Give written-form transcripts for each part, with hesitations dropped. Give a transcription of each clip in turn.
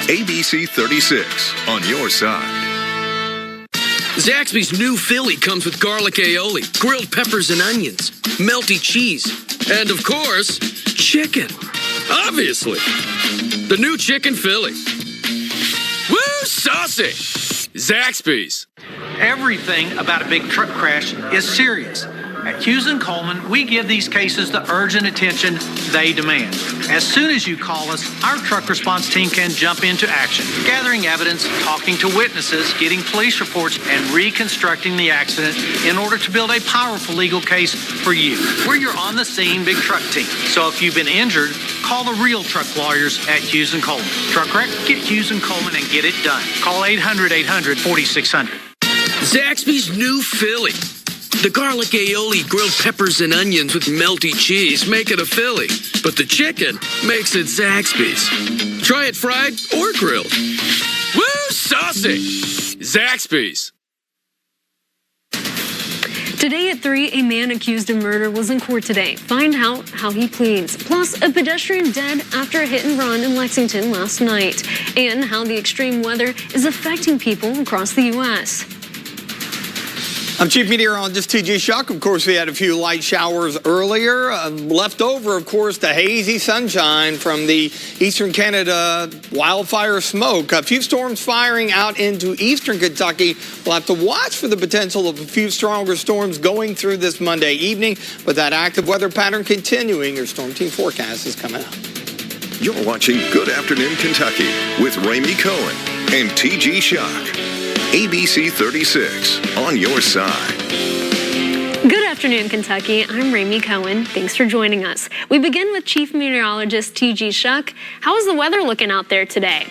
ABC 36 on your side. Zaxby's new Philly comes with garlic aioli, grilled peppers and onions, melty cheese, and of course, chicken. Obviously. The new chicken Philly. Woo, saucy! Zaxby's. Everything about a big truck crash is serious. At Hughes & Coleman, we give these cases the urgent attention they demand. As soon as you call us, our truck response team can jump into action, gathering evidence, talking to witnesses, getting police reports, and reconstructing the accident in order to build a powerful legal case for you. We're your on-the-scene big truck team. So if you've been injured, call the real truck lawyers at Hughes & Coleman. Truck wreck? Get Hughes & Coleman and get it done. Call 800-800-4600. Zaxby's new Philly. The garlic aioli, grilled peppers and onions with melty cheese make it a Philly. But the chicken makes it Zaxby's. Try it fried or grilled. Woo, saucy! Zaxby's. Today at 3, a man accused of murder was in court today. Find out how he pleads. Plus, a pedestrian dead after a hit and run in Lexington last night. And how the extreme weather is affecting people across the U.S. I'm Chief Meteorologist T.J. Shuck. Of course, we had a few light showers earlier. Left over, of course, the hazy sunshine from the eastern Canada wildfire smoke. A few storms firing out into eastern Kentucky. We'll have to watch for the potential of a few stronger storms going through this Monday evening. With that active weather pattern continuing, your Storm Team forecast is coming up. You're watching Good Afternoon Kentucky with Ramey Cohen and T.G. Shuck. ABC 36 on your side. Good afternoon, Kentucky. I'm Ramey Cohen. Thanks for joining us. We begin with Chief Meteorologist T.G. Shuck. How is the weather looking out there today?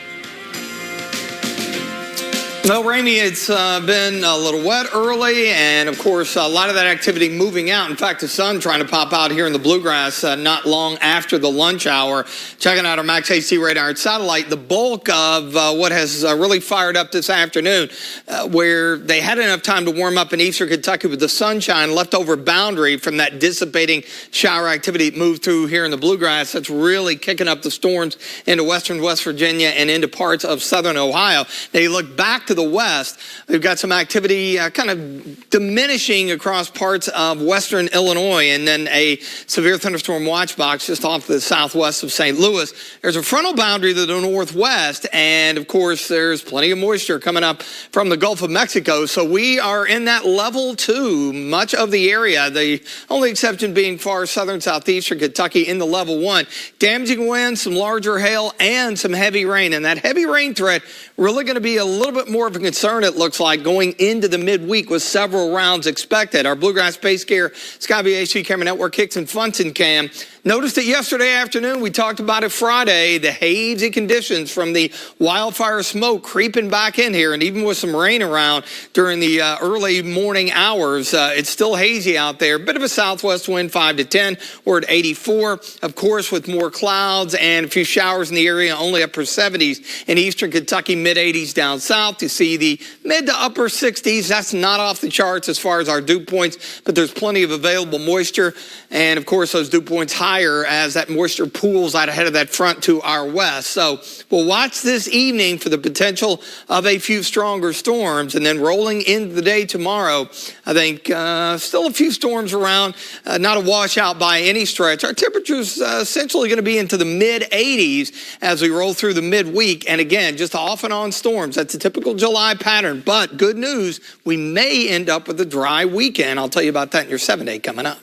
Well, Ramey, it's been a little wet early, and of course, a lot of that activity moving out. In fact, the sun trying to pop out here in the bluegrass not long after the lunch hour. Checking out our Max HC radar and satellite, the bulk of what has really fired up this afternoon, where they had enough time to warm up in eastern Kentucky with the sunshine, leftover boundary from that dissipating shower activity that moved through here in the bluegrass. That's really kicking up the storms into western West Virginia and into parts of southern Ohio. Now, you look back to the west, we've got some activity kind of diminishing across parts of western Illinois, and then a severe thunderstorm watch box just off the southwest of St. Louis. There's a frontal boundary to the northwest, and of course there's plenty of moisture coming up from the Gulf of Mexico, so we are in that level 2, much of the area, the only exception being far southern southeastern Kentucky in the level 1. Damaging winds, some larger hail, and some heavy rain, and that heavy rain threat really going to be a little bit more of a concern, it looks like, going into the midweek with several rounds expected. Our Bluegrass Space Gear Skyview HD Camera Network Hicks and Funson Cam noticed it yesterday afternoon. We talked about it Friday, the hazy conditions from the wildfire smoke creeping back in here, and even with some rain around during the early morning hours, it's still hazy out there. Bit of a southwest wind, 5 to 10. We're at 84, of course, with more clouds and a few showers in the area, only upper 70s in eastern Kentucky, mid 80s down south. You see the mid to upper 60s. That's not off the charts as far as our dew points, but there's plenty of available moisture, and of course those dew points higher as that moisture pools out ahead of that front to our west. So we'll watch this evening for the potential of a few stronger storms, and then rolling into the day tomorrow, I think still a few storms around, not a washout by any stretch. Our temperatures essentially going to be into the mid 80s as we roll through the midweek, and again, just off and on storms. That's a typical July pattern, but good news, we may end up with a dry weekend. I'll tell you about that in your 7-day coming up.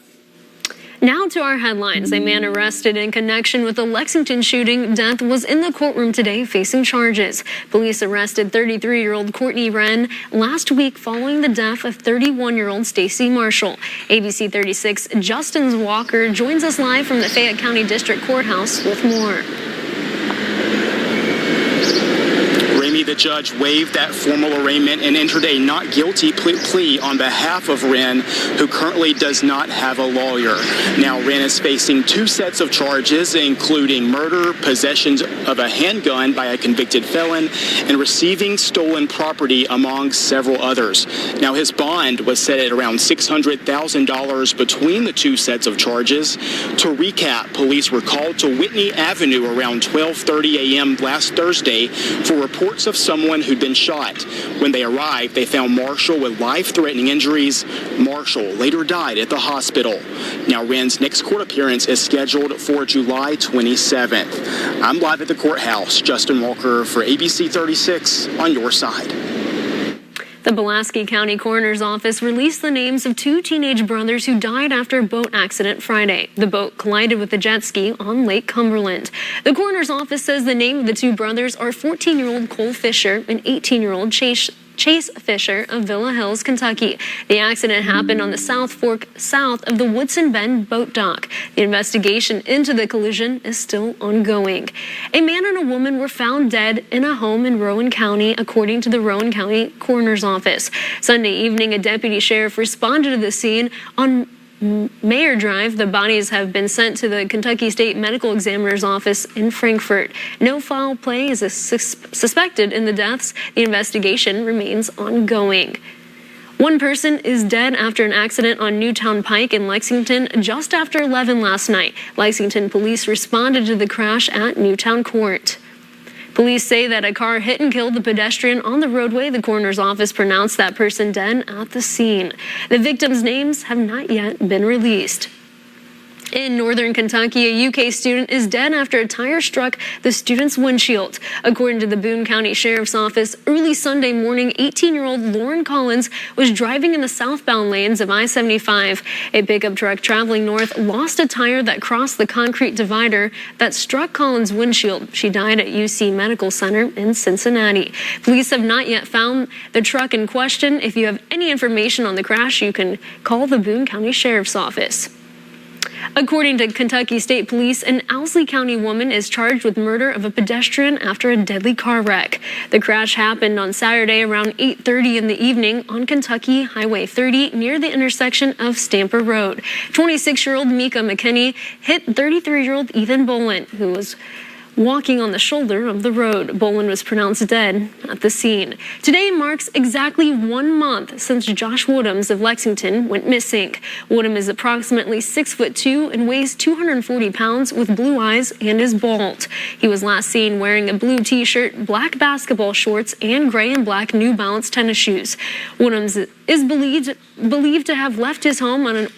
Now to our headlines. A man arrested in connection with the Lexington shooting death was in the courtroom today facing charges. Police arrested 33-year-old Courtney Wren last week following the death of 31-year-old Stacy Marshall. ABC 36 Justin Walker joins us live from the Fayette County District Courthouse with more. The the judge waived that formal arraignment and entered a not guilty plea on behalf of Wren, who currently does not have a lawyer. Now, Wren is facing 2 sets of charges, including murder, possession of a handgun by a convicted felon, and receiving stolen property, among several others. Now, his bond was set at around $600,000 between the 2 sets of charges. To recap, police were called to Whitney Avenue around 12:30 a.m. last Thursday for reports of someone who'd been shot. When they arrived, they found Marshall with life-threatening injuries. Marshall later died at the hospital. Now, Wren's next court appearance is scheduled for July 27th. I'm live at the courthouse. Justin Walker for ABC 36 on your side. The Pulaski County Coroner's Office released the names of 2 teenage brothers who died after a boat accident Friday. The boat collided with a jet ski on Lake Cumberland. The Coroner's Office says the name of the 2 brothers are 14-year-old Cole Fisher and 18-year-old Chase Fisher of Villa Hills, Kentucky. The accident happened on the South Fork south of the Woodson Bend boat dock. The investigation into the collision is still ongoing. A man and a woman were found dead in a home in Rowan County, according to the Rowan County Coroner's Office. Sunday evening, a deputy sheriff responded to the scene on Mayor Drive. The bodies have been sent to the Kentucky State Medical Examiner's Office in Frankfort. No foul play is suspected in the deaths. The investigation remains ongoing. 1 person is dead after an accident on Newtown Pike in Lexington just after 11 last night. Lexington police responded to the crash at Newtown Court. Police say that a car hit and killed the pedestrian on the roadway. The coroner's office pronounced that person dead at the scene. The victims' names have not yet been released. In northern Kentucky, a UK student is dead after a tire struck the student's windshield. According to the Boone County Sheriff's Office, early Sunday morning, 18-year-old Lauren Collins was driving in the southbound lanes of I-75. A pickup truck traveling north lost a tire that crossed the concrete divider that struck Collins' windshield. She died at UC Medical Center in Cincinnati. Police have not yet found the truck in question. If you have any information on the crash, you can call the Boone County Sheriff's Office. According to Kentucky State Police, an Owsley County woman is charged with murder of a pedestrian after a deadly car wreck. The crash happened on Saturday around 8:30 in the evening on Kentucky Highway 30 near the intersection of Stamper Road. 26-year-old Mika McKinney hit 33-year-old Ethan Bolin, who was walking on the shoulder of the road. Bolin was pronounced dead at the scene. Today marks exactly 1 month since Josh Woodhams of Lexington went missing. Woodham is approximately 6'2" and weighs 240 pounds with blue eyes and is bald. He was last seen wearing a blue t-shirt, black basketball shorts, and gray and black New Balance tennis shoes. Woodhams is believed to have left his home on an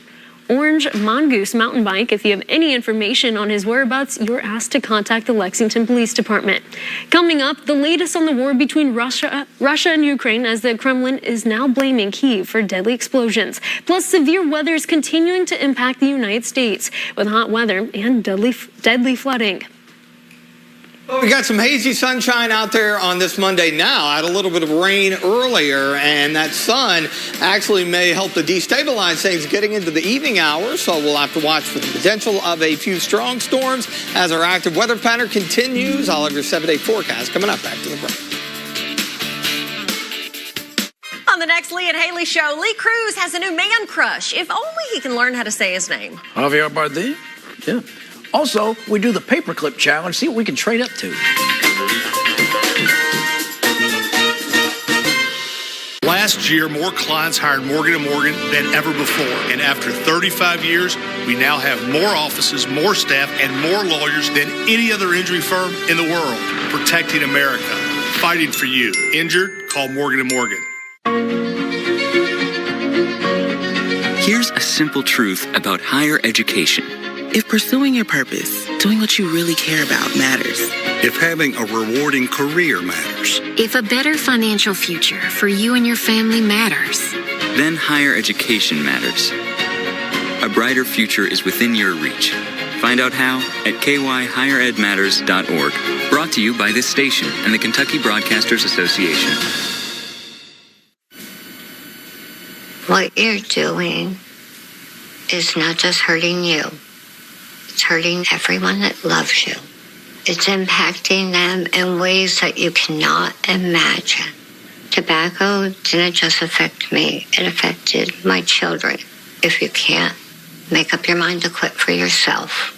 orange Mongoose mountain bike. If you have any information on his whereabouts, you're asked to contact the Lexington Police Department. Coming up, the latest on the war between Russia and Ukraine, as the Kremlin is now blaming Kyiv for deadly explosions. Plus, severe weather is continuing to impact the United States with hot weather and deadly flooding. Well, we got some hazy sunshine out there on this Monday now. I had a little bit of rain earlier, and that sun actually may help to destabilize things getting into the evening hours, so we'll have to watch for the potential of a few strong storms as our active weather pattern continues. I'll have your 7-day forecast coming up after the break. On the next Lee and Haley show, Lee Cruz has a new man crush. If only he can learn how to say his name. Javier Bardem? Yeah. Also, we do the paperclip challenge, see what we can trade up to. Last year, more clients hired Morgan & Morgan than ever before. And after 35 years, we now have more offices, more staff, and more lawyers than any other injury firm in the world. Protecting America. Fighting for you. Injured? Call Morgan & Morgan. Here's a simple truth about higher education. If pursuing your purpose, doing what you really care about matters. If having a rewarding career matters. If a better financial future for you and your family matters. Then higher education matters. A brighter future is within your reach. Find out how at kyhigheredmatters.org. Brought to you by this station and the Kentucky Broadcasters Association. What you're doing is not just hurting you. It's hurting everyone that loves you. It's impacting them in ways that you cannot imagine. Tobacco didn't just affect me, it affected my children. If you can't make up your mind to quit for yourself,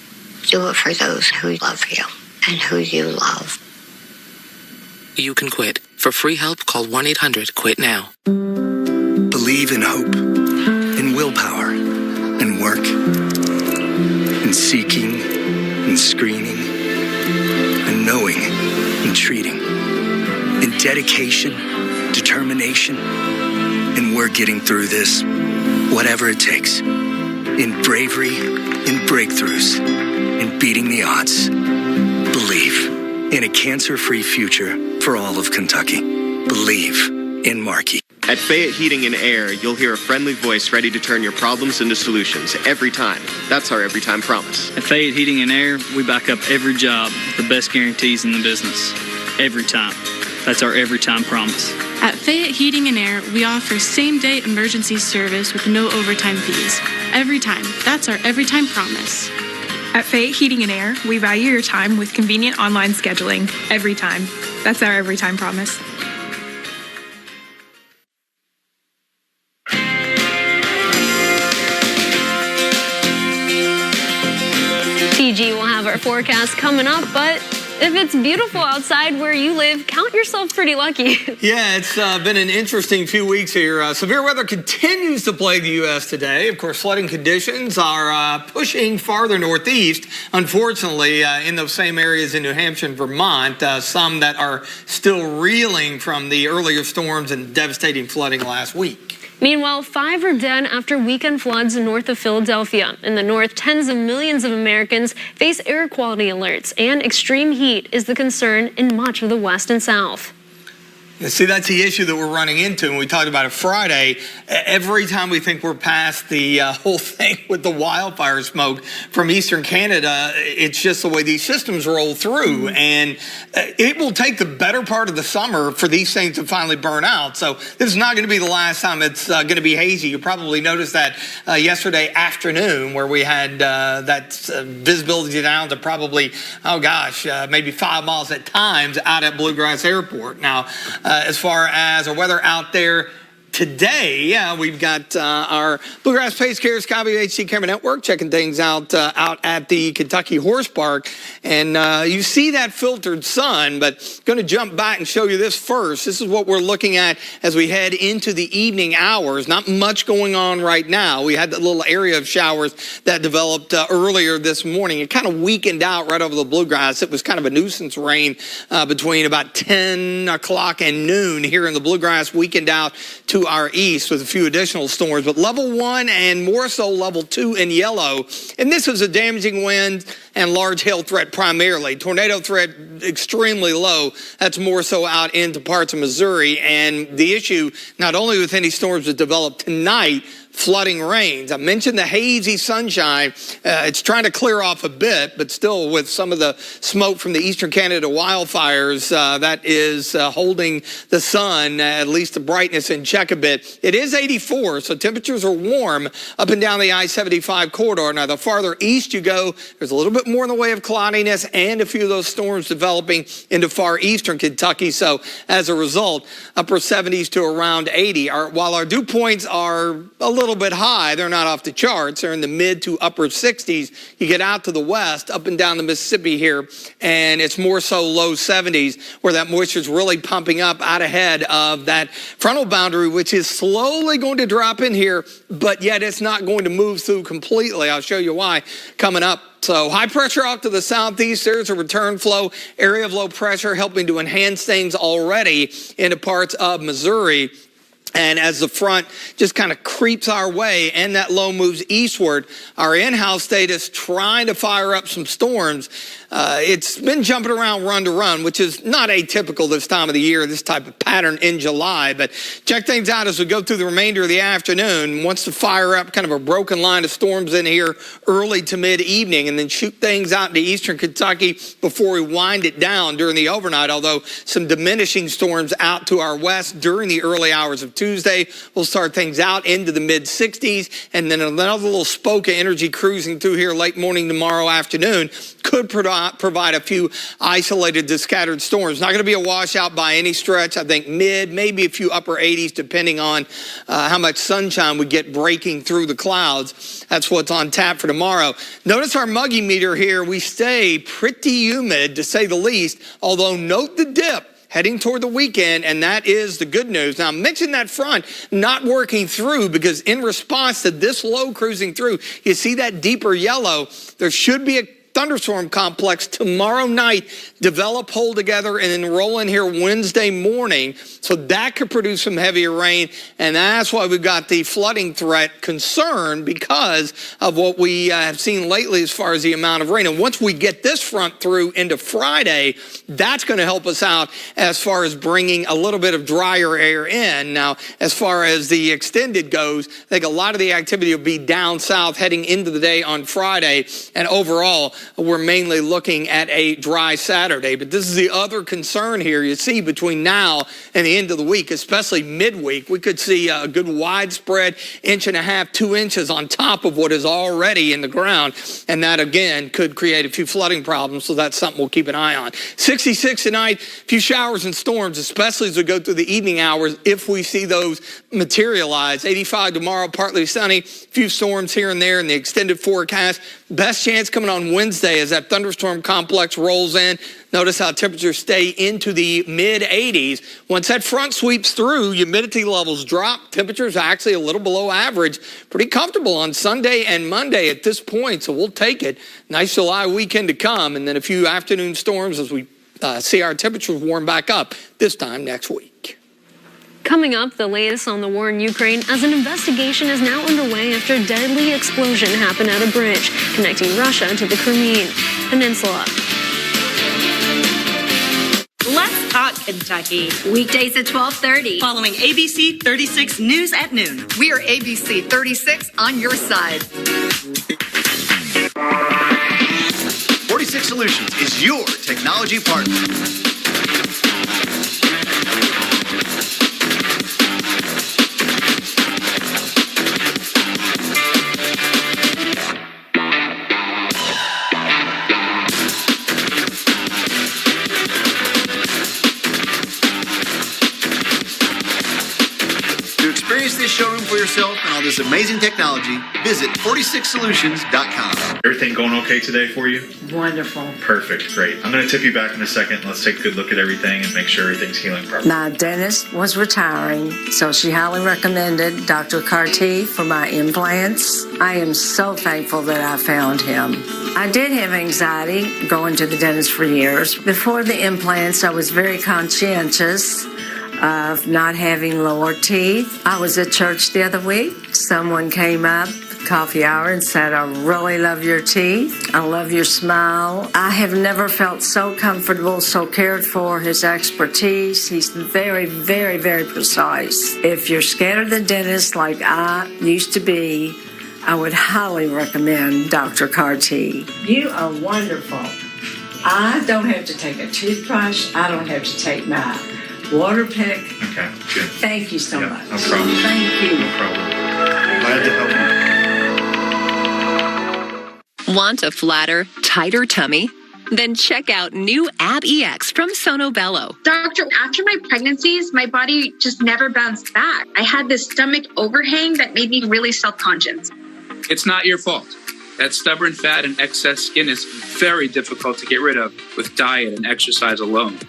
do it for those who love you and who you love. You can quit. For free help, call 1-800-QUIT NOW. Believe in hope, in willpower, in work, in seeking, in screening, in knowing, in treating, in dedication, determination, and we're getting through this, whatever it takes. In bravery, in breakthroughs, in beating the odds. Believe in a cancer-free future for all of Kentucky. Believe in Markey. At Fayette Heating and Air, you'll hear a friendly voice ready to turn your problems into solutions every time. That's our every time promise. At Fayette Heating and Air, we back up every job with the best guarantees in the business. Every time. That's our every time promise. At Fayette Heating and Air, we offer same-day emergency service with no overtime fees. Every time. That's our every time promise. At Fayette Heating and Air, we value your time with convenient online scheduling. Every time. That's our every time promise. TG will have our forecast coming up, but if it's beautiful outside where you live, count yourself pretty lucky. Yeah, it's been an interesting few weeks here. Severe weather continues to plague the U.S. today. Of course, flooding conditions are pushing farther northeast, unfortunately, in those same areas in New Hampshire and Vermont, some that are still reeling from the earlier storms and devastating flooding last week. Meanwhile, 5 are dead after weekend floods north of Philadelphia. In the north, tens of millions of Americans face air quality alerts, and extreme heat is the concern in much of the west and south. Yeah, see, that's the issue that we're running into, and we talked about it Friday. Every time we think we're past the whole thing with the wildfire smoke from eastern Canada, it's just the way these systems roll through, and it will take the better part of the summer for these things to finally burn out. So this is not going to be the last time it's going to be hazy. You probably noticed that yesterday afternoon, where we had that visibility down to probably, maybe 5 miles at times out at Bluegrass Airport. Now, as far as our weather out there today, we've got our Bluegrass Pace Care Skyview HD Camera Network checking things out out at the Kentucky Horse Park. And you see that filtered sun, but going to jump back and show you this first. This is what we're looking at as we head into the evening hours. Not much going on right now. We had that little area of showers that developed earlier this morning. It kind of weakened out right over the Bluegrass. It was kind of a nuisance rain between about 10 o'clock and noon here in the Bluegrass, weakened out to our east with a few additional storms, but level 1 and more so level 2 in yellow. And this is a damaging wind and large hail threat primarily. Tornado threat extremely low. That's more so out into parts of Missouri. And the issue, not only with any storms that develop tonight, flooding rains. I mentioned the hazy sunshine. It's trying to clear off a bit, but still with some of the smoke from the eastern Canada wildfires, that is holding the sun, at least the brightness, in check a bit. It is 84, so temperatures are warm up and down the I-75 corridor. Now, the farther east you go, there's a little bit more in the way of cloudiness and a few of those storms developing into far eastern Kentucky. So as a result, upper 70s to around 80. While our dew points are a little bit high, they're not off the charts. They're in the mid to upper 60s. You get out to the west, up and down the Mississippi here, and it's more so low 70s, where that moisture is really pumping up out ahead of that frontal boundary, which is slowly going to drop in here, but yet it's not going to move through completely. I'll show you why coming up. So high pressure off to the southeast. There's a return flow, area of low pressure helping to enhance things already into parts of Missouri. And as the front just kind of creeps our way and that low moves eastward, our in-house data is trying to fire up some storms. It's been jumping around run to run, which is not atypical this time of the year, this type of pattern in July. But check things out as we go through the remainder of the afternoon. Wants to fire up kind of a broken line of storms in here early to mid-evening and then shoot things out into eastern Kentucky before we wind it down during the overnight, although some diminishing storms out to our west during the early hours of Tuesday. We'll start things out into the mid-60s, and then another little spoke of energy cruising through here late morning tomorrow afternoon could provide provide a few isolated to scattered storms. Not going to be a washout by any stretch. I think mid, maybe a few upper 80s, depending on how much sunshine we get breaking through the clouds. That's what's on tap for tomorrow. Notice our muggy meter here. We stay pretty humid, to say the least, although note the dip heading toward the weekend, and that is the good news. Now, I mentioned that front not working through because in response to this low cruising through, you see that deeper yellow. There should be a thunderstorm complex tomorrow night, develop, hold together, and then roll in here Wednesday morning. So that could produce some heavier rain, and that's why we've got the flooding threat concern because of what we have seen lately as far as the amount of rain. And once we get this front through into Friday, that's going to help us out as far as bringing a little bit of drier air in. Now, as far as the extended goes, I think a lot of the activity will be down south heading into the day on Friday, and overall, we're mainly looking at a dry Saturday. But this is the other concern here. You see between now and the end of the week, especially midweek, we could see a good widespread 1.5 to 2 inches on top of what is already in the ground. And that, again, could create a few flooding problems. So that's something we'll keep an eye on. 66 tonight, a few showers and storms, especially as we go through the evening hours, if we see those materialize. 85 tomorrow, partly sunny, a few storms here and there in the extended forecast. Best chance coming on Wednesday as that thunderstorm complex rolls in. Notice how temperatures stay into the mid-80s. Once that front sweeps through, humidity levels drop. Temperatures actually a little below average. Pretty comfortable on Sunday and Monday at this point, so we'll take it. Nice July weekend to come, and then a few afternoon storms as we see our temperatures warm back up this time next week. Coming up, the latest on the war in Ukraine as an investigation is now underway after a deadly explosion happened at a bridge connecting Russia to the Crimean Peninsula. Let's talk Kentucky. Weekdays at 12:30. Following ABC 36 News at noon. We are ABC 36 on your side. 46 Solutions is your technology partner. Experience this showroom for yourself and all this amazing technology. Visit 46solutions.com. Everything going okay today for you? Wonderful. Perfect. Great. I'm going to tip you back in a second. Let's take a good look at everything and make sure everything's healing properly. My dentist was retiring, so she highly recommended Dr. Carty for my implants. I am so thankful that I found him. I did have anxiety going to the dentist for years. Before the implants, I was very conscientious of not having lower teeth. I was at church the other week. Someone came up, coffee hour, and said, I really love your teeth. I love your smile. I have never felt so comfortable, so cared for. His expertise, he's very, very, very precise. If you're scared of the dentist like I used to be, I would highly recommend Dr. Carty. You are wonderful. I don't have to take a toothbrush. I don't have to take my water pick. Okay, good. Thank you so much. No problem. Thank you. No problem. Glad to help you. Want a flatter, tighter tummy? Then check out new Ab EX from Sono Bello. Doctor, after my pregnancies, my body just never bounced back. I had this stomach overhang that made me really self-conscious. It's not your fault. That stubborn fat and excess skin is very difficult to get rid of with diet and exercise alone.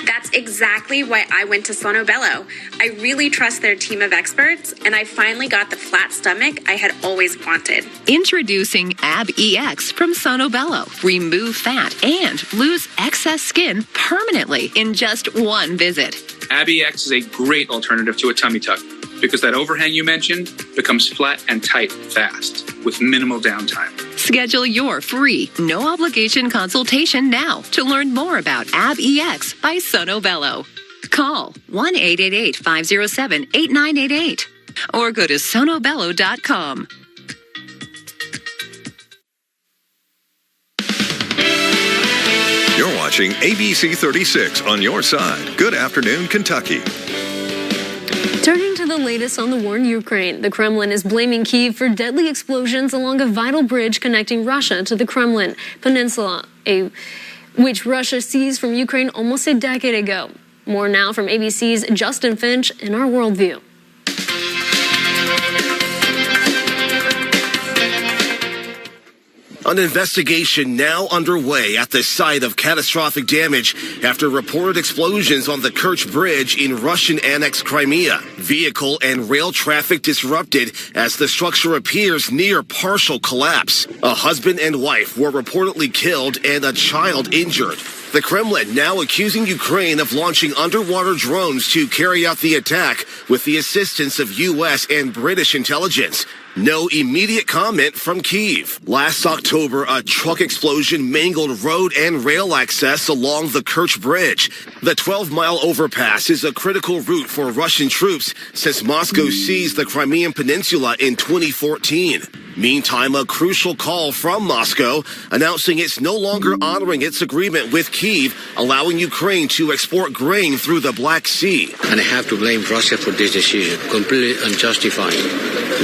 That's exactly why I went to Sono Bello. I really trust their team of experts, and I finally got the flat stomach I had always wanted. Introducing Ab EX from Sono Bello. Remove fat and lose excess skin permanently in just one visit. Ab EX is a great alternative to a tummy tuck because that overhang you mentioned becomes flat and tight fast with minimal downtime. Schedule your free, no-obligation consultation now to learn more about Ab EX by Sono Bello. Call 1-888-507-8988 or go to sonobello.com. You're watching ABC 36 on your side. Good afternoon, Kentucky. Turning to the latest on the war in Ukraine, the Kremlin is blaming Kyiv for deadly explosions along a vital bridge connecting Russia to the Kremlin Peninsula. which Russia seized from Ukraine almost a decade ago. More now from ABC's Justin Finch in our Worldview. An investigation now underway at the site of catastrophic damage after reported explosions on the Kerch Bridge in Russian-annexed Crimea. Vehicle and rail traffic disrupted as the structure appears near partial collapse. A husband and wife were reportedly killed and a child injured. The Kremlin now accusing Ukraine of launching underwater drones to carry out the attack with the assistance of U.S. and British intelligence. No immediate comment from Kyiv. Last October, a truck explosion mangled road and rail access along the Kerch Bridge. The 12-mile overpass is a critical route for Russian troops since Moscow seized the Crimean Peninsula in 2014. Meantime, a crucial call from Moscow announcing it's no longer honoring its agreement with Kyiv, allowing Ukraine to export grain through the Black Sea. And I have to blame Russia for this decision, completely unjustified,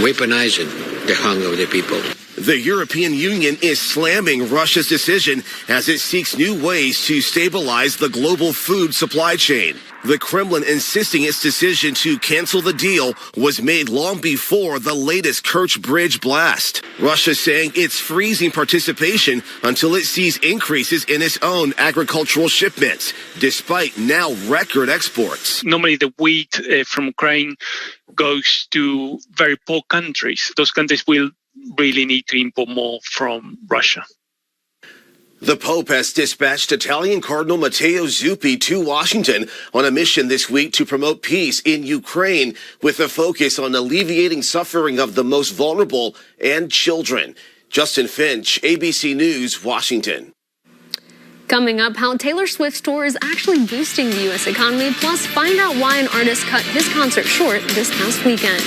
weaponizing the hunger of the people. The European Union is slamming Russia's decision as it seeks new ways to stabilize the global food supply chain. The Kremlin insisting its decision to cancel the deal was made long before the latest Kerch Bridge blast. Russia saying it's freezing participation until it sees increases in its own agricultural shipments, despite now record exports. Normally the wheat from Ukraine goes to very poor countries. Those countries will really need to import more from Russia. The Pope has dispatched Italian Cardinal Matteo Zuppi to Washington on a mission this week to promote peace in Ukraine with a focus on alleviating suffering of the most vulnerable and children. Justin Finch, ABC News, Washington. Coming up, how Taylor Swift's tour is actually boosting the U.S. economy, plus find out why an artist cut his concert short this past weekend.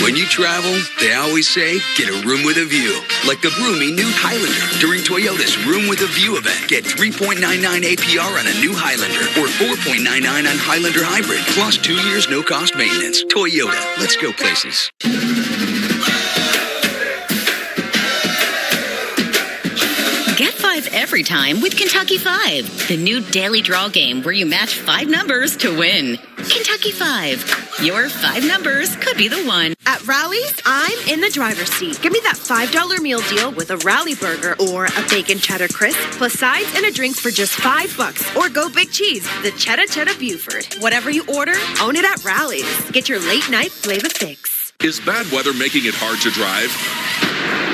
When you travel, they always say, get a room with a view. Like the roomy new Highlander during Toyota's Room with a View event. Get 3.99 APR on a new Highlander or 4.99 on Highlander Hybrid. Plus 2 years no-cost maintenance. Toyota. Let's go places. Get 5 every time with Kentucky 5, the new daily draw game where you match 5 numbers to win. Kentucky 5, your 5 numbers could be the one. At Rally's, I'm in the driver's seat. Give me that $5 meal deal with a Rally burger or a bacon cheddar crisp, plus sides and a drink for just $5. Or go big cheese, the cheddar Buford. Whatever you order, own it at Rally's. Get your late night flavor fix. Is bad weather making it hard to drive?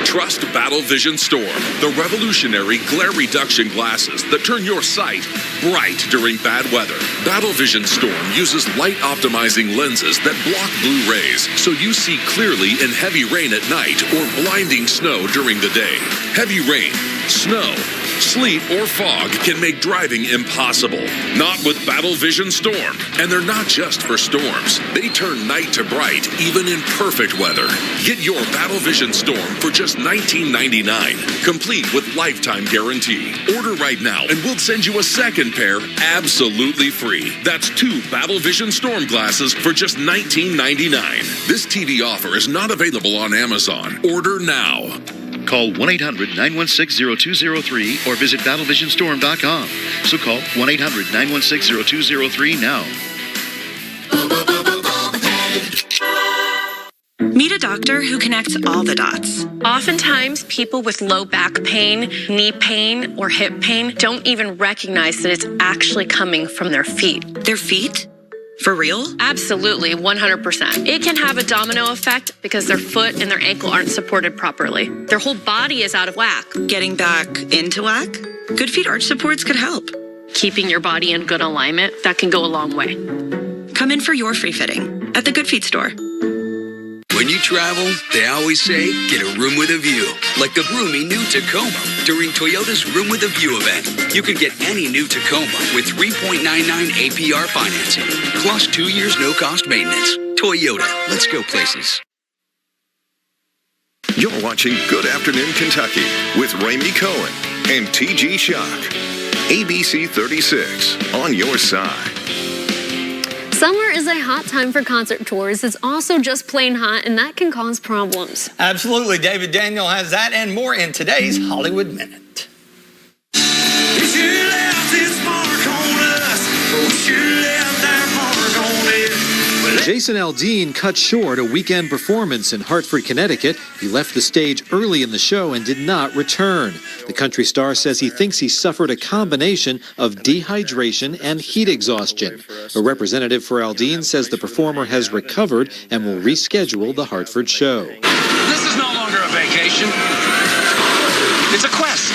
Trust Battle Vision Storm, the revolutionary glare reduction glasses that turn your sight bright during bad weather. Battle Vision Storm uses light optimizing lenses that block blue rays so you see clearly in heavy rain at night or blinding snow during the day. Heavy rain, snow, sleet, or fog can make driving impossible. Not with Battle Vision Storm. And they're not just for storms. They turn night to bright, even in perfect weather. Get your Battle Vision Storm for just $19.99, complete with lifetime guarantee. Order right now and we'll send you a second pair absolutely free. That's 2 Battle Vision Storm glasses for just $19.99. This TV offer is not available on Amazon. Order now. Call 1-800-916-0203 or visit battlevisionstorm.com. So call 1-800-916-0203 now. Meet a doctor who connects all the dots. Oftentimes, people with low back pain, knee pain, or hip pain don't even recognize that it's actually coming from their feet. Their feet? For real? Absolutely, 100%. It can have a domino effect because their foot and their ankle aren't supported properly. Their whole body is out of whack. Getting back into whack? Good Feet arch supports could help. Keeping your body in good alignment, that can go a long way. Come in for your free fitting at the Good Feet store. When you travel, they always say, get a room with a view. Like the roomy new Tacoma during Toyota's Room with a View event. You can get any new Tacoma with 3.99 APR financing, plus 2 years no-cost maintenance. Toyota, let's go places. You're watching Good Afternoon Kentucky with Ramey Cohen and TG Shock. ABC 36, on your side. Summer is a hot time for concert tours. It's also just plain hot, and that can cause problems. Absolutely. David Daniel has that and more in today's Hollywood Minute. Jason Aldean cut short a weekend performance in Hartford, Connecticut. He left the stage early in the show and did not return. The country star says he thinks he suffered a combination of dehydration and heat exhaustion. A representative for Aldean says the performer has recovered and will reschedule the Hartford show. This is no longer a vacation. It's a quest.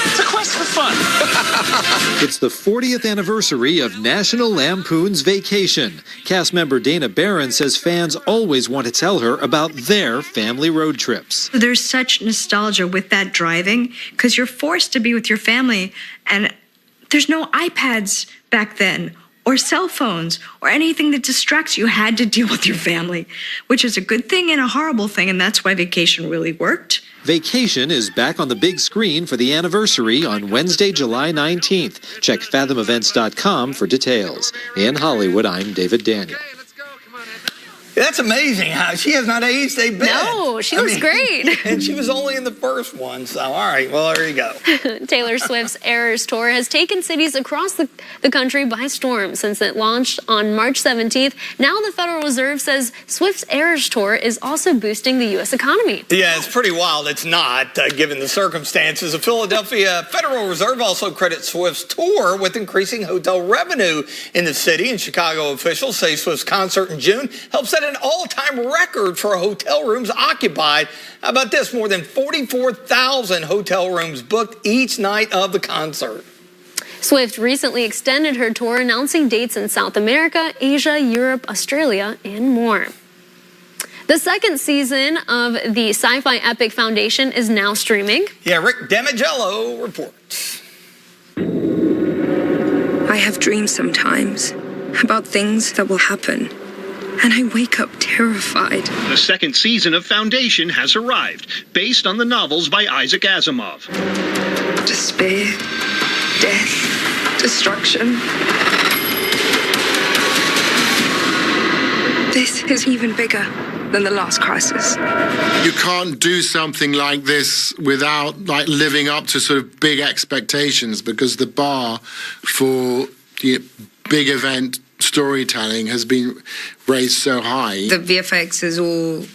It's a quest for fun. It's the 40th anniversary of National Lampoon's Vacation. Cast member Dana Barron says fans always want to tell her about their family road trips. There's such nostalgia with that driving because you're forced to be with your family, and there's no iPads back then or cell phones or anything that distracts you. You had to deal with your family, which is a good thing and a horrible thing, and that's why Vacation really worked. Vacation is back on the big screen for the anniversary on Wednesday, July 19th. Check fathomevents.com for details. In Hollywood, I'm David Daniel. That's amazing how she has not aged a bit. No, she looks great. And she was only in the first one, so all right, well, there you go. Taylor Swift's Eras Tour has taken cities across the country by storm since it launched on March 17th. Now the Federal Reserve says Swift's Eras Tour is also boosting the U.S. economy. Yeah, it's pretty wild. It's not, given the circumstances. The Philadelphia Federal Reserve also credits Swift's tour with increasing hotel revenue in the city, and Chicago officials say Swift's concert in June helped set an all-time record for hotel rooms occupied. How about this? More than 44,000 hotel rooms booked each night of the concert. Swift recently extended her tour, announcing dates in South America, Asia, Europe, Australia, and more. The second season of the sci-fi epic Foundation is now streaming. Yeah, Rick Damigello reports. I have dreams sometimes about things that will happen, and I wake up terrified. The second season of Foundation has arrived, based on the novels by Isaac Asimov. Despair, death, destruction. This is even bigger than the last crisis. You can't do something like this without living up to sort of big expectations, because the bar for the big event storytelling has been raised so high. The VFX is all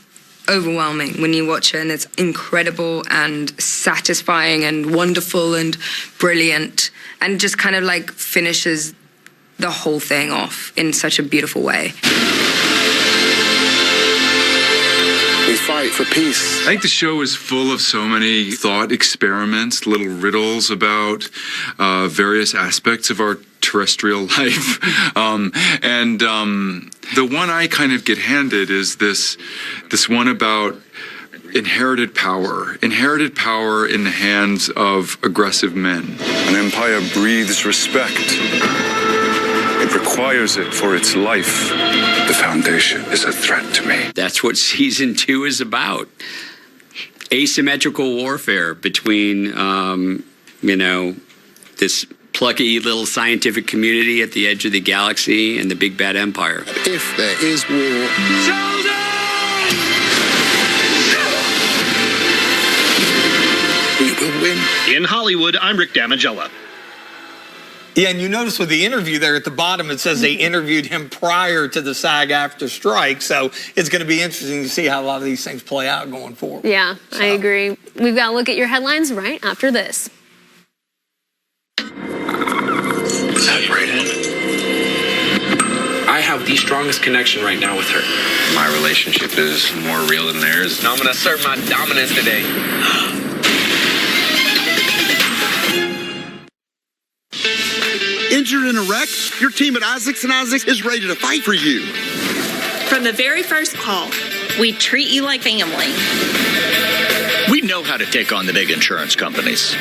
overwhelming when you watch it, and it's incredible and satisfying and wonderful and brilliant, and just kind of finishes the whole thing off in such a beautiful way. We fight for peace. I think the show is full of so many thought experiments, little riddles about various aspects of our terrestrial life. The one I kind of get handed is this one about inherited power in the hands of aggressive men. An empire breathes respect. It requires it for its life. The Foundation is a threat to me. That's what season 2 is about. Asymmetrical warfare between, this plucky little scientific community at the edge of the galaxy and the big bad empire. If there is war, we will win. In Hollywood, I'm Rick Damigella. Yeah, and you notice with the interview there at the bottom, it says they interviewed him prior to the SAG-AFTRA strike. So it's going to be interesting to see how a lot of these things play out going forward. Yeah, I agree. We've got to look at your headlines right after this. Separated. I have the strongest connection right now with her. My relationship is more real than theirs. Now I'm going to assert my dominance today. Injured in a wreck? Your team at Isaacs & Isaacs is ready to fight for you. From the very first call, we treat you like family. We know how to take on the big insurance companies.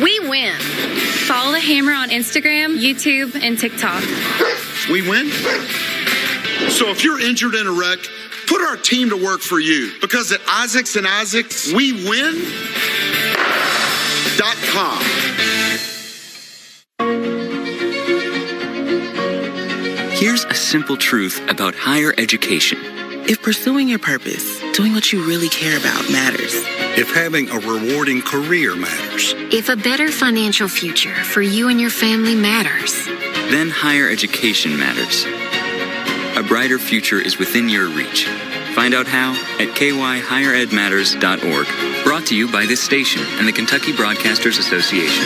We win. Follow the Hammer on Instagram, YouTube, and TikTok. We win? So if you're injured in a wreck, put our team to work for you. Because at Isaacs & Isaacs, we win.com. Here's a simple truth about higher education. If pursuing your purpose, doing what you really care about matters. If having a rewarding career matters. If a better financial future for you and your family matters. Then higher education matters. A brighter future is within your reach. Find out how at kyhigheredmatters.org. Brought to you by this station and the Kentucky Broadcasters Association.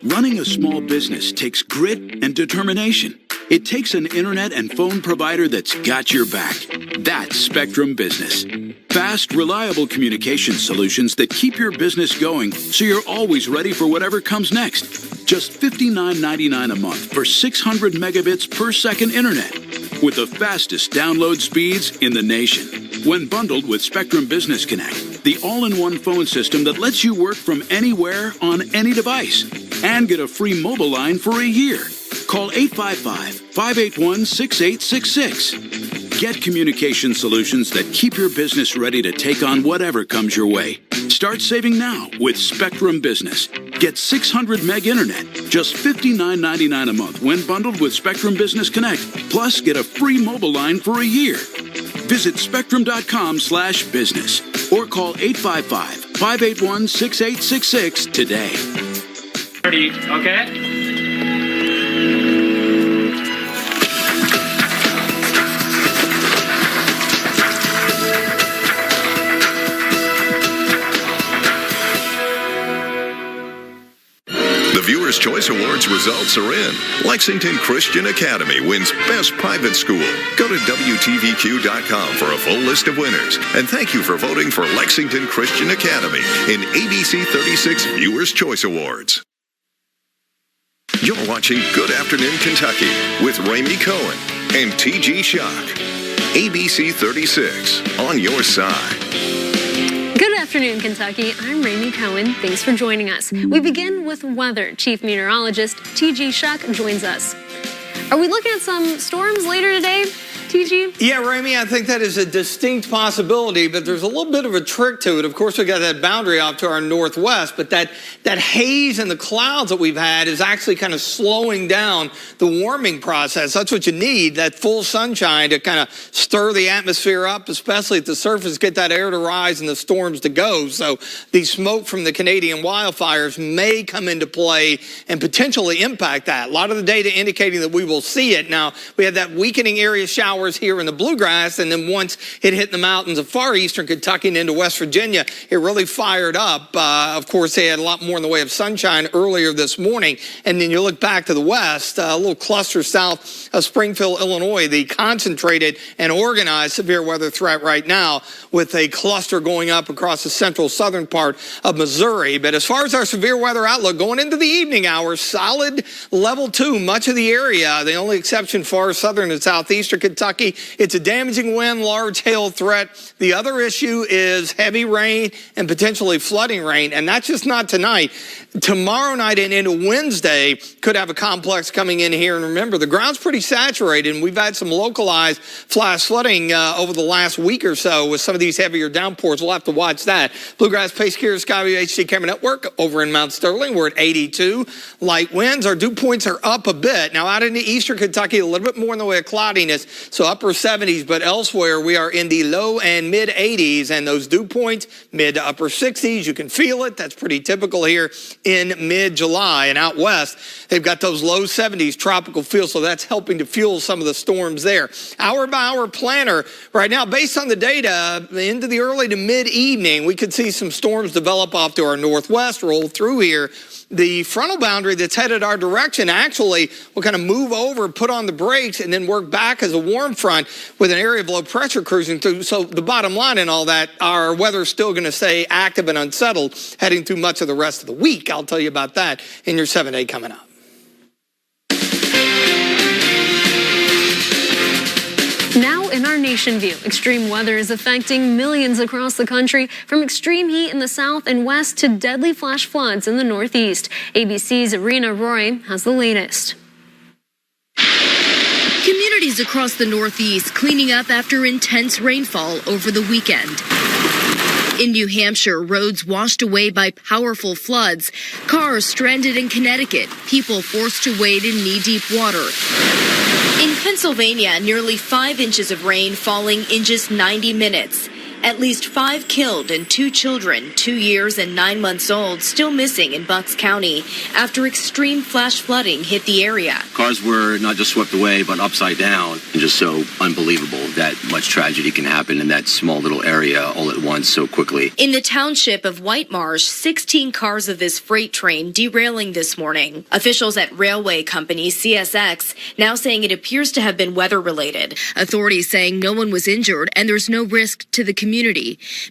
Running a small business takes grit and determination. It takes an internet and phone provider that's got your back. That's Spectrum Business. Fast, reliable communication solutions that keep your business going so you're always ready for whatever comes next. Just $59.99 a month for 600 megabits per second internet with the fastest download speeds in the nation. When bundled with Spectrum Business Connect, the all-in-one phone system that lets you work from anywhere on any device and get a free mobile line for a year. Call 855-581-6866. Get communication solutions that keep your business ready to take on whatever comes your way. Start saving now with Spectrum Business. Get 600 meg internet, just $59.99 a month when bundled with Spectrum Business Connect. Plus, get a free mobile line for a year. Visit spectrum.com/business or call 855-581-6866 today. Okay? The Viewers' Choice Awards results are in. Lexington Christian Academy wins Best Private School. Go to WTVQ.com for a full list of winners. And thank you for voting for Lexington Christian Academy in ABC 36 Viewers' Choice Awards. You're watching Good Afternoon Kentucky with Ramey Cohen and TG Shock. ABC 36 on your side. Good afternoon, Kentucky. I'm Ramey Cohen. Thanks for joining us. We begin with weather. Chief Meteorologist TG Shock joins us. Are we looking at some storms later today, TG? Yeah, Ramey, I think that is a distinct possibility, but there's a little bit of a trick to it. Of course, we got that boundary off to our northwest, but that haze and the clouds that we've had is actually kind of slowing down the warming process. That's what you need, that full sunshine to kind of stir the atmosphere up, especially at the surface, get that air to rise and the storms to go. So the smoke from the Canadian wildfires may come into play and potentially impact that. A lot of the data indicating that we will see it. Now, we had that weakening area showers here in the bluegrass, and then once it hit the mountains of far eastern Kentucky and into West Virginia, it really fired up. Of course, they had a lot more in the way of sunshine earlier this morning. And then you look back to the west, a little cluster south of Springfield, Illinois, the concentrated and organized severe weather threat right now, with a cluster going up across the central southern part of Missouri. But as far as our severe weather outlook going into the evening hours, solid level 2, much of the area. The only exception far southern and southeastern Kentucky. It's a damaging wind, large hail threat. The other issue is heavy rain and potentially flooding rain, and that's just not tonight. Tomorrow night and into Wednesday could have a complex coming in here. And remember, the ground's pretty saturated, and we've had some localized flash flooding over the last week or so with some of these heavier downpours. We'll have to watch that. Bluegrass Pace Gear Skyway HD Camera Network over in Mount Sterling. We're at 82. Light winds. Our dew points are up a bit. Now, out into eastern Kentucky, a little bit more in the way of cloudiness, so upper 70s, but elsewhere we are in the low and mid 80s, and those dew points mid to upper 60s. You can feel it. That's pretty typical here in mid-July. And out west, they've got those low 70s tropical feel, so that's helping to fuel some of the storms there. Hour by hour planner right now, based on the data, into the early to mid-evening, we could see some storms develop off to our northwest, roll through here. The frontal boundary that's headed our direction actually will kind of move over, put on the brakes, and then work back as a warm front with an area of low pressure cruising through. So the bottom line in all that, our weather is still going to stay active and unsettled heading through much of the rest of the week. I'll tell you about that in your 7-day coming up. Now in our nation view, extreme weather is affecting millions across the country, from extreme heat in the south and west to deadly flash floods in the northeast. ABC's Irina Roy has the latest. Communities across the northeast cleaning up after intense rainfall over the weekend. In New Hampshire, roads washed away by powerful floods, cars stranded in Connecticut, people forced to wade in knee-deep water. In Pennsylvania, nearly 5 inches of rain falling in just 90 minutes. At least 5 killed and 2 children, 2 years and 9 months old, still missing in Bucks County after extreme flash flooding hit the area. Cars were not just swept away, but upside down. And just so unbelievable that much tragedy can happen in that small little area all at once so quickly. In the township of White Marsh, 16 cars of this freight train derailing this morning. Officials at railway company CSX now saying it appears to have been weather-related. Authorities saying no one was injured and there's no risk to the community.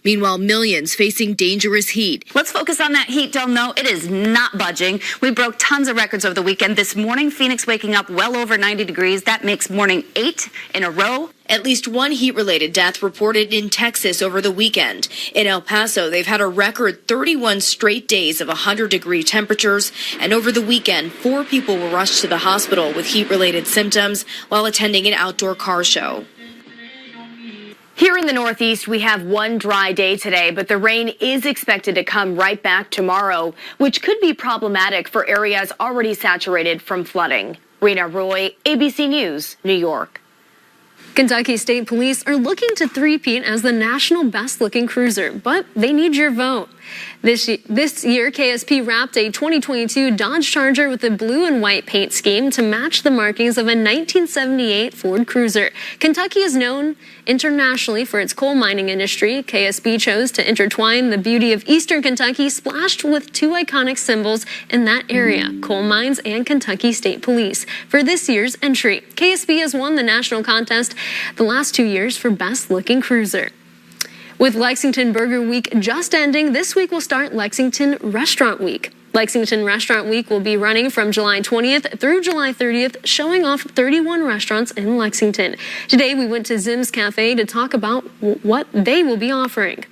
Meanwhile, millions facing dangerous heat. Let's focus on that heat, Del. No, it is not budging. We broke tons of records over the weekend. This morning, Phoenix waking up well over 90 degrees. That makes morning 8 in a row. At least 1 heat-related death reported in Texas over the weekend. In El Paso, they've had a record 31 straight days of 100-degree temperatures. And over the weekend, 4 people were rushed to the hospital with heat-related symptoms while attending an outdoor car show. Here in the Northeast, we have one dry day today, but the rain is expected to come right back tomorrow, which could be problematic for areas already saturated from flooding. Rena Roy, ABC News, New York. Kentucky State Police are looking to three-peat as the national best-looking cruiser, but they need your vote. This year, KSP wrapped a 2022 Dodge Charger with a blue and white paint scheme to match the markings of a 1978 Ford Cruiser. Kentucky is known internationally for its coal mining industry. KSP chose to intertwine the beauty of eastern Kentucky splashed with 2 iconic symbols in that area, coal mines and Kentucky State Police. For this year's entry, KSP has won the national contest the last 2 years for Best Looking Cruiser. With Lexington Burger Week just ending, this week will start Lexington Restaurant Week. Lexington Restaurant Week will be running from July 20th through July 30th, showing off 31 restaurants in Lexington. Today, we went to Zim's Cafe to talk about what they will be offering.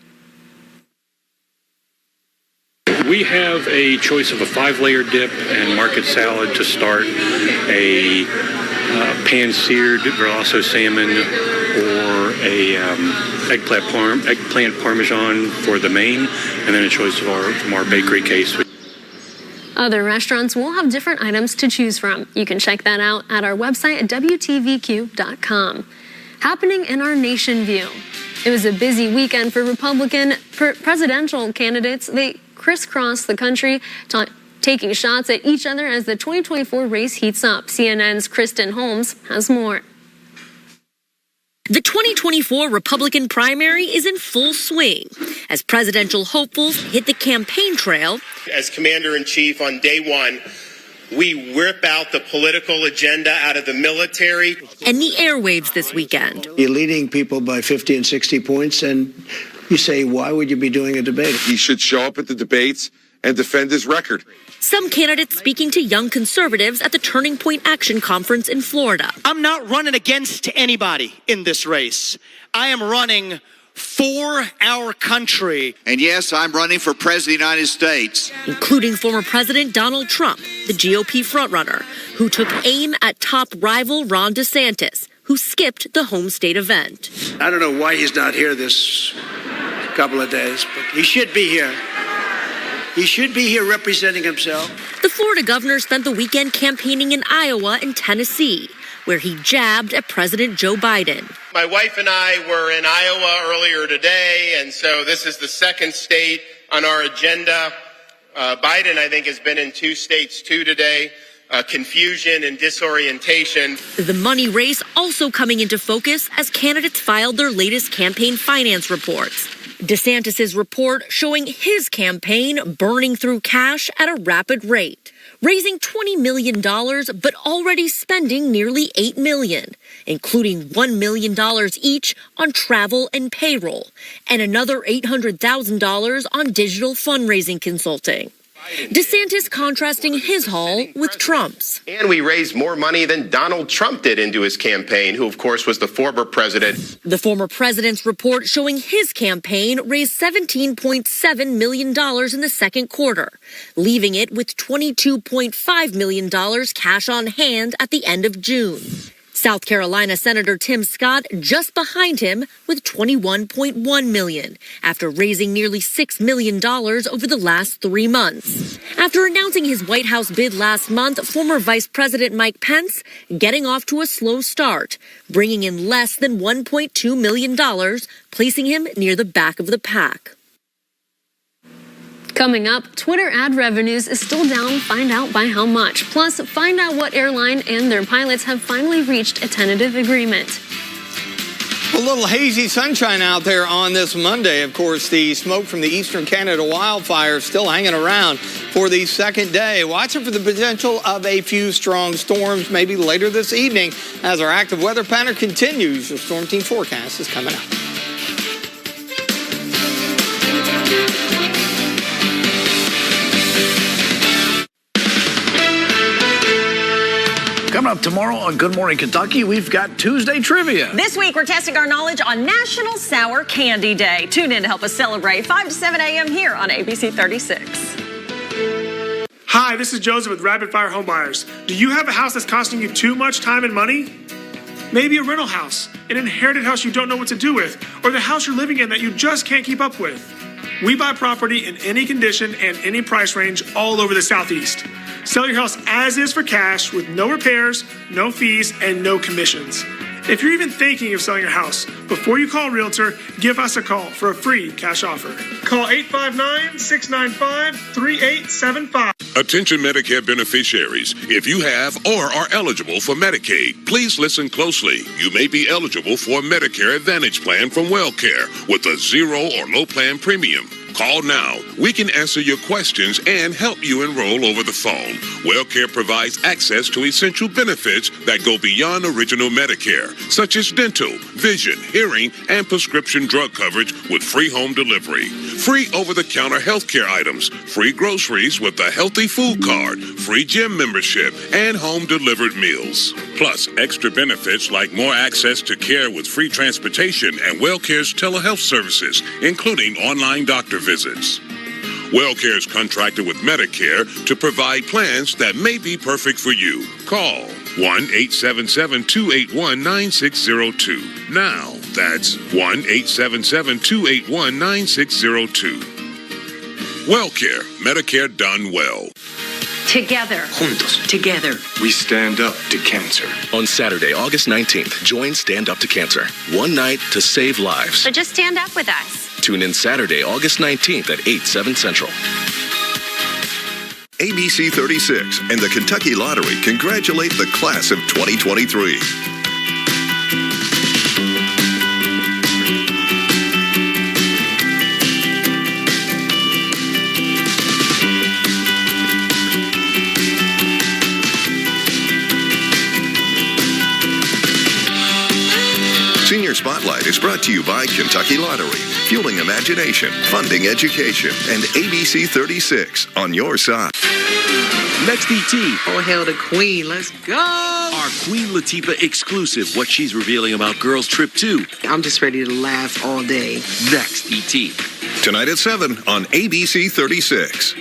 We have a choice of a 5-layer dip and market salad to start, a pan-seared Grosso salmon, or a eggplant parmesan for the main, and then a choice from our bakery case. Other restaurants will have different items to choose from. You can check that out at our website at WTVQ.com. Happening in our Nation View. It was a busy weekend for Republican presidential candidates. They crisscrossed the country, taking shots at each other as the 2024 race heats up. CNN's Kristen Holmes has more. The 2024 Republican primary is in full swing as presidential hopefuls hit the campaign trail. As commander-in-chief on day one, we whip out the political agenda out of the military. And the airwaves this weekend. You're leading people by 50 and 60 points, and you say, why would you be doing a debate? He should show up at the debates and defend his record. Some candidates speaking to young conservatives at the Turning Point Action Conference in Florida. I'm not running against anybody in this race. I am running for our country. And yes, I'm running for president of the United States. Including former President Donald Trump, the GOP frontrunner, who took aim at top rival Ron DeSantis, who skipped the home state event. I don't know why he's not here this couple of days, but he should be here. He should be here representing himself. The Florida governor spent the weekend campaigning in Iowa and Tennessee, where he jabbed at President Joe Biden. My wife and I were in Iowa earlier today, and so this is the second state on our agenda. Biden, I think, has been in 2 states too today. Confusion and disorientation. The money race also coming into focus as candidates filed their latest campaign finance reports. DeSantis' report showing his campaign burning through cash at a rapid rate, raising $20 million, but already spending nearly $8 million, including $1 million each on travel and payroll, and another $800,000 on digital fundraising consulting. DeSantis contrasting his haul with Trump's. And we raised more money than Donald Trump did into his campaign, who, of course, was the former president. The former president's report showing his campaign raised $17.7 million in the second quarter, leaving it with $22.5 million cash on hand at the end of June. South Carolina Senator Tim Scott just behind him with $21.1 million after raising nearly $6 million over the last 3 months. After announcing his White House bid last month, former Vice President Mike Pence getting off to a slow start, bringing in less than $1.2 million, placing him near the back of the pack. Coming up, Twitter ad revenues is still down. Find out by how much. Plus, find out what airline and their pilots have finally reached a tentative agreement. A little hazy sunshine out there on this Monday. Of course, the smoke from the eastern Canada wildfires still hanging around for the second day. Watching for the potential of a few strong storms maybe later this evening as our active weather pattern continues. Your Storm Team forecast is coming up. Coming up tomorrow on Good Morning Kentucky, we've got Tuesday trivia. This week, we're testing our knowledge on National Sour Candy Day. Tune in to help us celebrate 5 to 7 a.m. here on ABC 36. Hi, this is Joseph with Rapid Fire Home Buyers. Do you have a house that's costing you too much time and money? Maybe a rental house, an inherited house you don't know what to do with, or the house you're living in that you just can't keep up with. We buy property in any condition and any price range all over the Southeast. Sell your house as is for cash with no repairs, no fees, and no commissions. If you're even thinking of selling your house, before you call a realtor, give us a call for a free cash offer. Call 859-695-3875. Attention Medicare beneficiaries. If you have or are eligible for Medicaid, please listen closely. You may be eligible for a Medicare Advantage plan from WellCare with a zero or low plan premium. Call now. We can answer your questions and help you enroll over the phone. WellCare provides access to essential benefits that go beyond original Medicare, such as dental, vision, hearing, and prescription drug coverage with free home delivery, free over-the-counter healthcare items, free groceries with a healthy food card, free gym membership, and home-delivered meals. Plus, extra benefits like more access to care with free transportation and WellCare's telehealth services, including online doctor visits. WellCare is contracted with Medicare to provide plans that may be perfect for you. Call 1-877-281-9602. Now, that's 1-877-281-9602. WellCare, Medicare done well. Together. Juntos. Together. We stand up to cancer. On Saturday, August 19th, join Stand Up to Cancer. One night to save lives. So just stand up with us. Tune in Saturday, August 19th at 8, 7 Central. ABC 36 and the Kentucky Lottery congratulate the class of 2023. Senior Spotlight is brought to you by Kentucky Lottery, fueling imagination, funding education, and ABC 36 on your side. Next ET. Oh, hell, the Queen. Let's go. Our Queen Latifah exclusive, what she's revealing about Girls Trip 2. I'm just ready to laugh all day. Next ET. Tonight at 7 on ABC 36.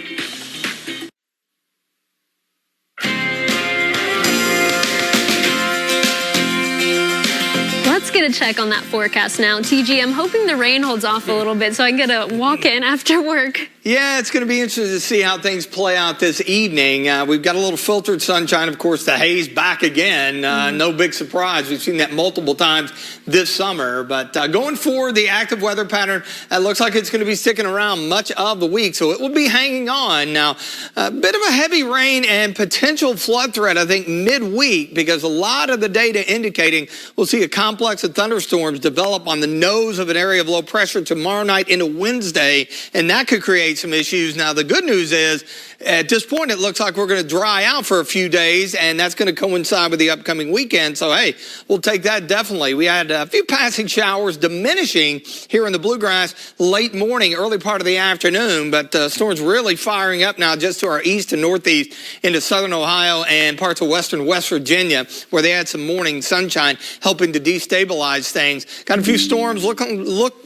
Let's get a check on that forecast now. TG, I'm hoping the rain holds off a little bit so I can get a walk in after work. Yeah, it's going to be interesting to see how things play out this evening. We've got a little filtered sunshine. Of course, the haze back again. No big surprise. We've seen that multiple times this summer. But going forward, the active weather pattern, it looks like it's going to be sticking around much of the week. So it will be hanging on. Now, a bit of a heavy rain and potential flood threat, I think, midweek, because a lot of the data indicating we'll see a complex of thunderstorms develop on the nose of an area of low pressure tomorrow night into Wednesday, and that could create some issues. Now, the good news is, at this point, it looks like we're going to dry out for a few days, and that's going to coincide with the upcoming weekend. So, hey, we'll take that definitely. We had a few passing showers diminishing here in the Bluegrass late morning, early part of the afternoon, but storms really firing up now just to our east and northeast into southern Ohio and parts of western West Virginia, where they had some morning sunshine helping to destabilize things. Got a few storms look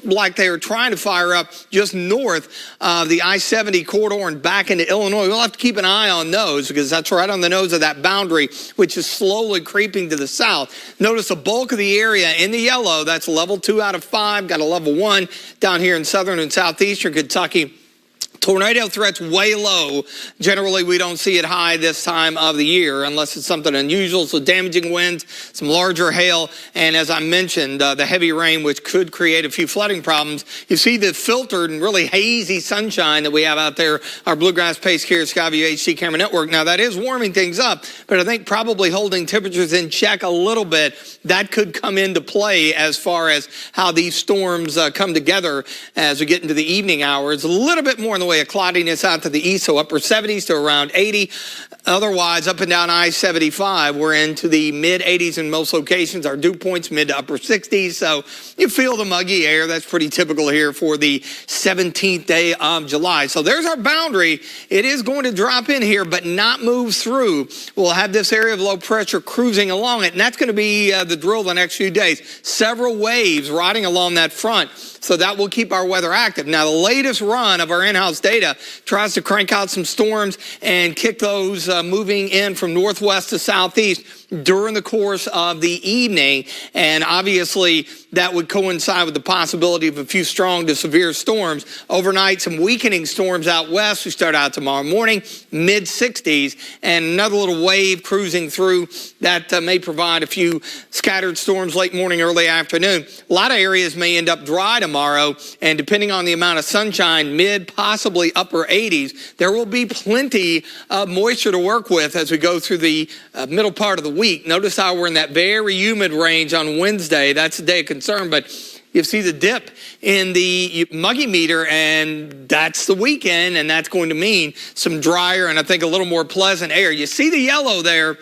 like they were trying to fire up just north of the I-70 corridor and back into Illinois. we'll have to keep an eye on those because that's right on the nose of that boundary, which is slowly creeping to the south. Notice the bulk of the area in the yellow, that's level 2 out of 5, got a level 1 down here in southern and southeastern Kentucky. Tornado threat's way low. Generally, we don't see it high this time of the year unless it's something unusual. So damaging winds, some larger hail, and as I mentioned, the heavy rain, which could create a few flooding problems. You see the filtered and really hazy sunshine that we have out there, our Bluegrass Pace Care Skyview HD camera network. Now, that is warming things up, but I think probably holding temperatures in check a little bit. That could come into play as far as how these storms come together as we get into the evening hours. A little bit more in the way of cloudiness out to the east, so upper 70s to around 80. Otherwise, up and down I-75, we're into the mid-80s in most locations. Our dew points mid to upper 60s, so you feel the muggy air. That's pretty typical here for the 17th day of July. So there's our boundary. It is going to drop in here, but not move through. We'll have this area of low pressure cruising along it, and that's going to be the drill the next few days. Several waves riding along that front. So that will keep our weather active. Now, the latest run of our in-house data tries to crank out some storms and kick those moving in from northwest to southeast during the course of the evening. And obviously, that would coincide with the possibility of a few strong to severe storms. Overnight, some weakening storms out west. We start out tomorrow morning, mid-60s, and another little wave cruising through that may provide a few scattered storms late morning, early afternoon. A lot of areas may end up dry tomorrow, and depending on the amount of sunshine, mid, possibly upper 80s, there will be plenty of moisture to work with as we go through the middle part of the week. Notice how we're in that very humid range on Wednesday. That's a day of concern, but you see the dip in the muggy meter, and that's the weekend, and that's going to mean some drier and I think a little more pleasant air. You see the yellow there.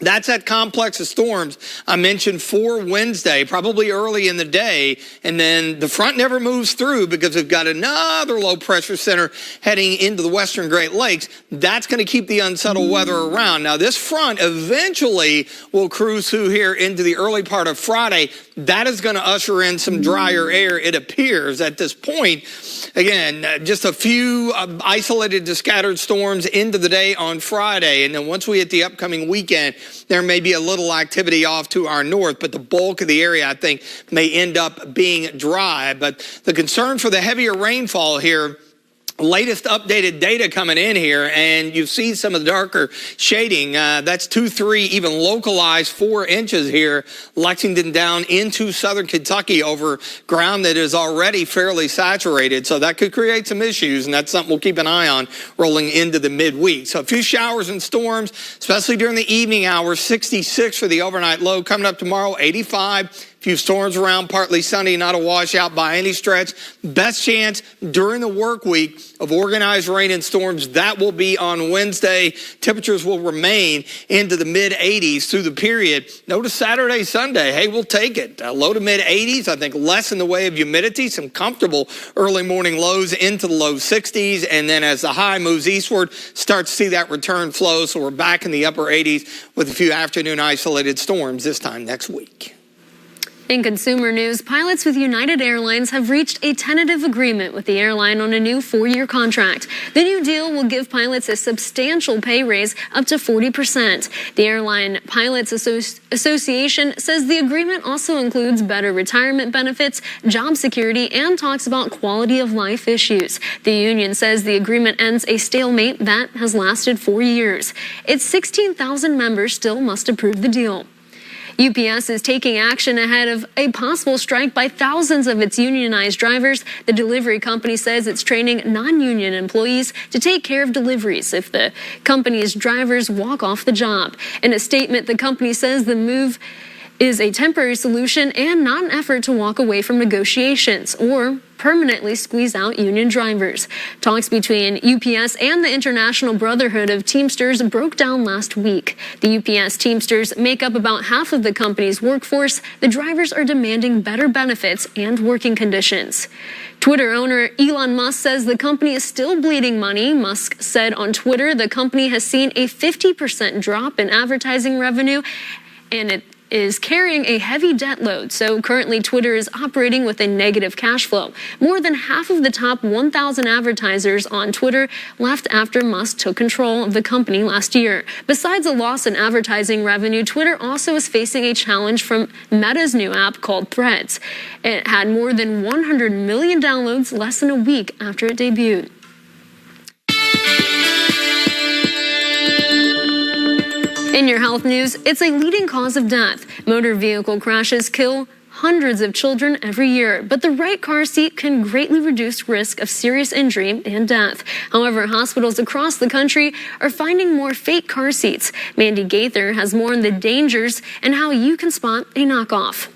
That's that complex of storms I mentioned for Wednesday, probably early in the day. And then the front never moves through because we've got another low pressure center heading into the western Great Lakes. That's going to keep the unsettled weather around. Now, this front eventually will cruise through here into the early part of Friday. That is going to usher in some drier air, it appears, at this point. Again, just a few isolated to scattered storms into the day on Friday. And then once we hit the upcoming weekend, there may be a little activity off to our north, but the bulk of the area, I think, may end up being dry. But the concern for the heavier rainfall here, latest updated data coming in here, and you see some of the darker shading. That's 2, 3, even localized 4 inches here. Lexington down into southern Kentucky over ground that is already fairly saturated. So that could create some issues, and that's something we'll keep an eye on rolling into the midweek. So a few showers and storms, especially during the evening hours. 66 for the overnight low. Coming up tomorrow, 85. Few storms around, partly sunny, not a washout by any stretch. Best chance during the work week of organized rain and storms, that will be on Wednesday. Temperatures will remain into the mid-80s through the period. Notice Saturday, Sunday, hey, we'll take it. Low to mid-80s, I think less in the way of humidity, some comfortable early morning lows into the low 60s, and then as the high moves eastward, start to see that return flow, so we're back in the upper 80s with a few afternoon isolated storms this time next week. In consumer news, pilots with United Airlines have reached a tentative agreement with the airline on a new 4-year contract. The new deal will give pilots a substantial pay raise up to 40%. The Airline Pilots Association says the agreement also includes better retirement benefits, job security, and talks about quality of life issues. The union says the agreement ends a stalemate that has lasted 4 years. Its 16,000 members still must approve the deal. UPS is taking action ahead of a possible strike by thousands of its unionized drivers. The delivery company says it's training non-union employees to take care of deliveries if the company's drivers walk off the job. In a statement, the company says the move is a temporary solution and not an effort to walk away from negotiations or permanently squeeze out union drivers. Talks between UPS and the International Brotherhood of Teamsters broke down last week. The UPS Teamsters make up about half of the company's workforce. The drivers are demanding better benefits and working conditions. Twitter owner Elon Musk says the company is still bleeding money. Musk said on Twitter the company has seen a 50% drop in advertising revenue, and is carrying a heavy debt load, so currently Twitter is operating with a negative cash flow. More than half of the top 1,000 advertisers on Twitter left after Musk took control of the company last year. Besides a loss in advertising revenue, Twitter also is facing a challenge from Meta's new app called Threads. It had more than 100 million downloads less than a week after it debuted. In your health news, it's a leading cause of death. Motor vehicle crashes kill hundreds of children every year, but the right car seat can greatly reduce risk of serious injury and death. However, hospitals across the country are finding more fake car seats. Mandy Gaither has more on the dangers and how you can spot a knockoff.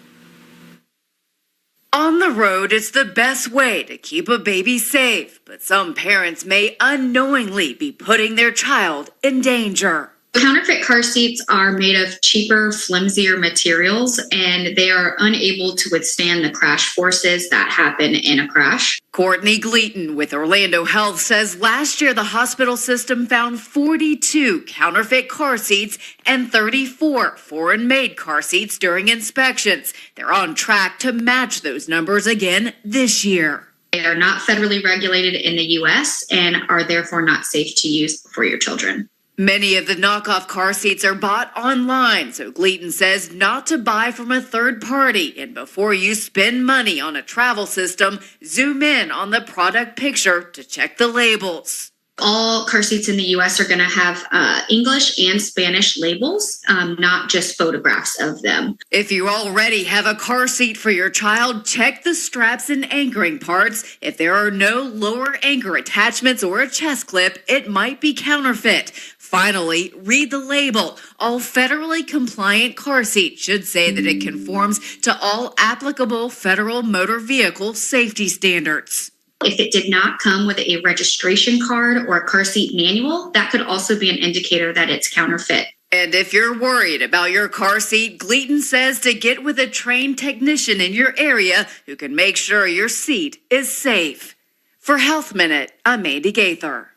On the road, it's the best way to keep a baby safe, but some parents may unknowingly be putting their child in danger. Counterfeit car seats are made of cheaper, flimsier materials, and they are unable to withstand the crash forces that happen in a crash. Courtney Gleaton with Orlando Health says last year the hospital system found 42 counterfeit car seats and 34 foreign-made car seats during inspections. They're on track to match those numbers again this year. They are not federally regulated in the U.S. and are therefore not safe to use for your children. Many of the knockoff car seats are bought online, so Gleaton says not to buy from a third party. And before you spend money on a travel system, zoom in on the product picture to check the labels. All car seats in the U.S. are going to have English and Spanish labels, not just photographs of them. If you already have a car seat for your child, check the straps and anchoring parts. If there are no lower anchor attachments or a chest clip, it might be counterfeit. Finally, read the label. All federally compliant car seats should say that it conforms to all applicable federal motor vehicle safety standards. If it did not come with a registration card or a car seat manual, that could also be an indicator that it's counterfeit. And if you're worried about your car seat, Gleaton says to get with a trained technician in your area who can make sure your seat is safe. For Health Minute, I'm Mandy Gaither.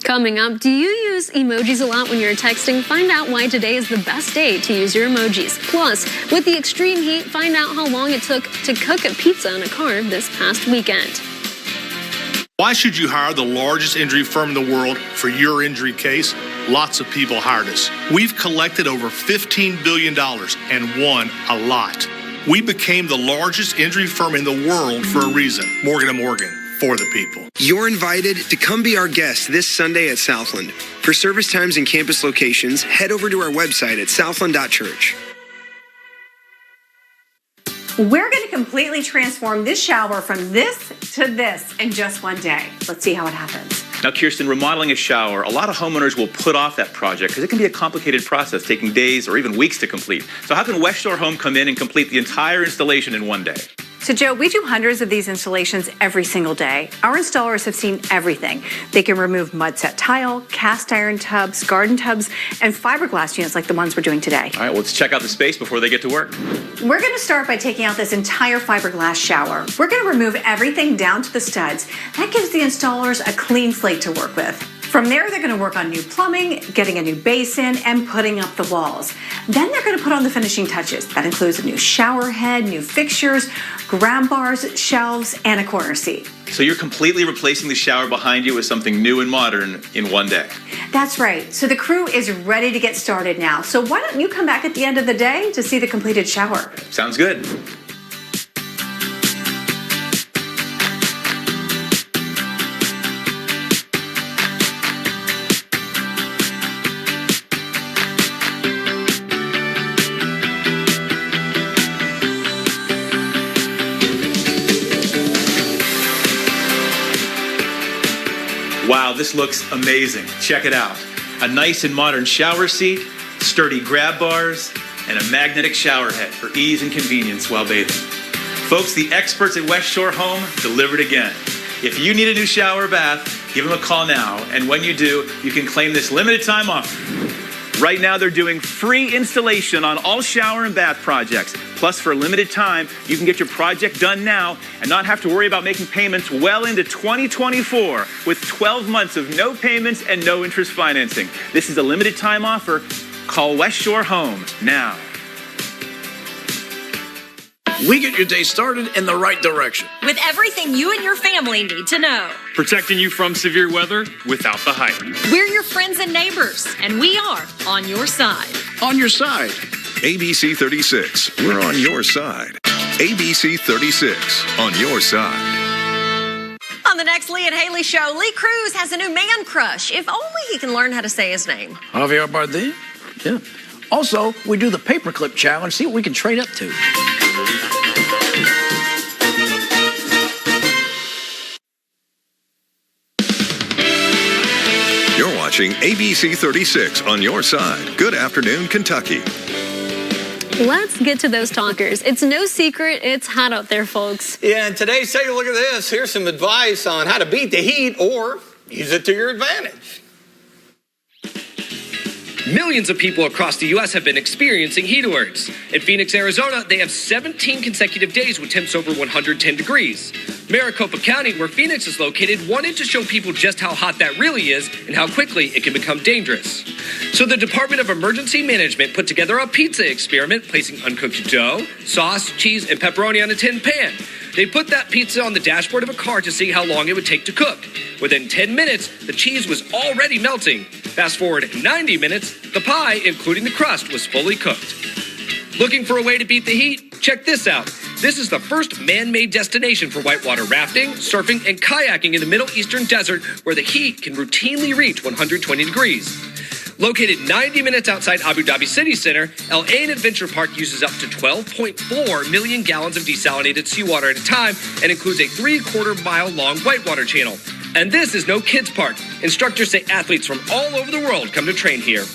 Coming up, do you use emojis a lot when you're texting? Find out why today is the best day to use your emojis. Plus, with the extreme heat, find out how long it took to cook a pizza on a carb this past weekend. Why should you hire the largest injury firm in the world for your injury case? Lots of people hired us. We've collected over $15 billion and won a lot. We became the largest injury firm in the world for a reason. Morgan & Morgan, for the people. You're invited to come be our guest this Sunday at Southland. For service times and campus locations, head over to our website at southland.church. We're going to completely transform this shower from this to this in just one day. Let's see how it happens. Now, Kirsten, remodeling a shower, a lot of homeowners will put off that project because it can be a complicated process, taking days or even weeks to complete. So how can West Shore Home come in and complete the entire installation in one day? So, Joe, we do hundreds of these installations every single day. Our installers have seen everything. They can remove mud set tile, cast iron tubs, garden tubs, and fiberglass units like the ones we're doing today. All right, well, let's check out the space before they get to work. We're going to start by taking out this entire fiberglass shower. We're going to remove everything down to the studs. That gives the installers a clean slate to work with. From there, they're going to work on new plumbing, getting a new basin, and putting up the walls. Then they're going to put on the finishing touches. That includes a new shower head, new fixtures, grab bars, shelves, and a corner seat. So you're completely replacing the shower behind you with something new and modern in one day. That's right. So the crew is ready to get started now. So why don't you come back at the end of the day to see the completed shower? Sounds good. Wow, this looks amazing. Check it out. A nice and modern shower seat, sturdy grab bars, and a magnetic shower head for ease and convenience while bathing. Folks, the experts at West Shore Home delivered again. If you need a new shower or bath, give them a call now. And when you do, you can claim this limited time offer. Right now, they're doing free installation on all shower and bath projects. Plus, for a limited time, you can get your project done now and not have to worry about making payments well into 2024 with 12 months of no payments and no interest financing. This is a limited time offer. Call West Shore Home now. we get your day started in the right direction. With everything you and your family need to know. Protecting you from severe weather without the hype. We're your friends and neighbors, and we are on your side. On your side. ABC 36, we're on your side. ABC 36, on your side. On the next Lee and Haley show, Lee Cruz has a new man crush. If only he can learn how to say his name. Javier Bardem? Yeah. Also, we do the paperclip challenge. See what we can trade up to. You're watching ABC 36 on your side. Good afternoon, Kentucky. Let's get to those talkers. It's no secret it's hot out there, folks. Yeah, and today, take a look at this. Here's some advice on how to beat the heat or use it to your advantage. Millions of people across the U.S. have been experiencing heat alerts. In Phoenix, Arizona, they have 17 consecutive days with temps over 110 degrees. Maricopa County, where Phoenix is located, wanted to show people just how hot that really is and how quickly it can become dangerous. So the Department of Emergency Management put together a pizza experiment, placing uncooked dough, sauce, cheese, and pepperoni on a tin pan. They put that pizza on the dashboard of a car to see how long it would take to cook. Within 10 minutes, the cheese was already melting. Fast forward 90 minutes, the pie, including the crust, was fully cooked. Looking for a way to beat the heat? Check this out. This is the first man-made destination for whitewater rafting, surfing, and kayaking in the Middle Eastern desert, where the heat can routinely reach 120 degrees. Located 90 minutes outside Abu Dhabi City Center, El Ain Adventure Park uses up to 12.4 million gallons of desalinated seawater at a time and includes a 3/4 mile long whitewater channel. And this is no kids park. Instructors say athletes from all over the world come to train here.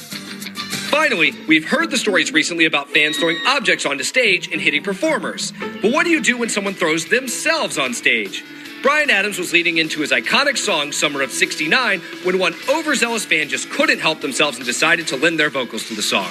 Finally, we've heard the stories recently about fans throwing objects onto stage and hitting performers. But what do you do when someone throws themselves on stage? Bryan Adams was leading into his iconic song, Summer of '69, when one overzealous fan just couldn't help themselves and decided to lend their vocals to the song.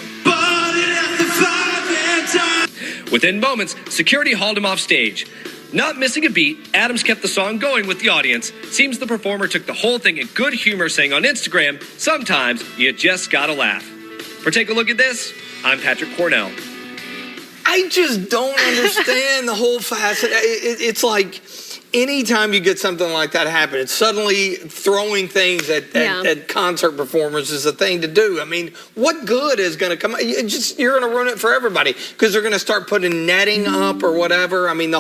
Within moments, security hauled him off stage. Not missing a beat, Adams kept the song going with the audience. Seems the performer took the whole thing in good humor, saying on Instagram, "Sometimes you just gotta laugh." For Take a Look at This, I'm Patrick Cornell. I just don't understand the whole facet. It's like anytime you get something like that happen, it's suddenly throwing things at concert performers is a thing to do. I mean, what good is going to come? You're going to ruin it for everybody because they're going to start putting netting up or whatever. I mean,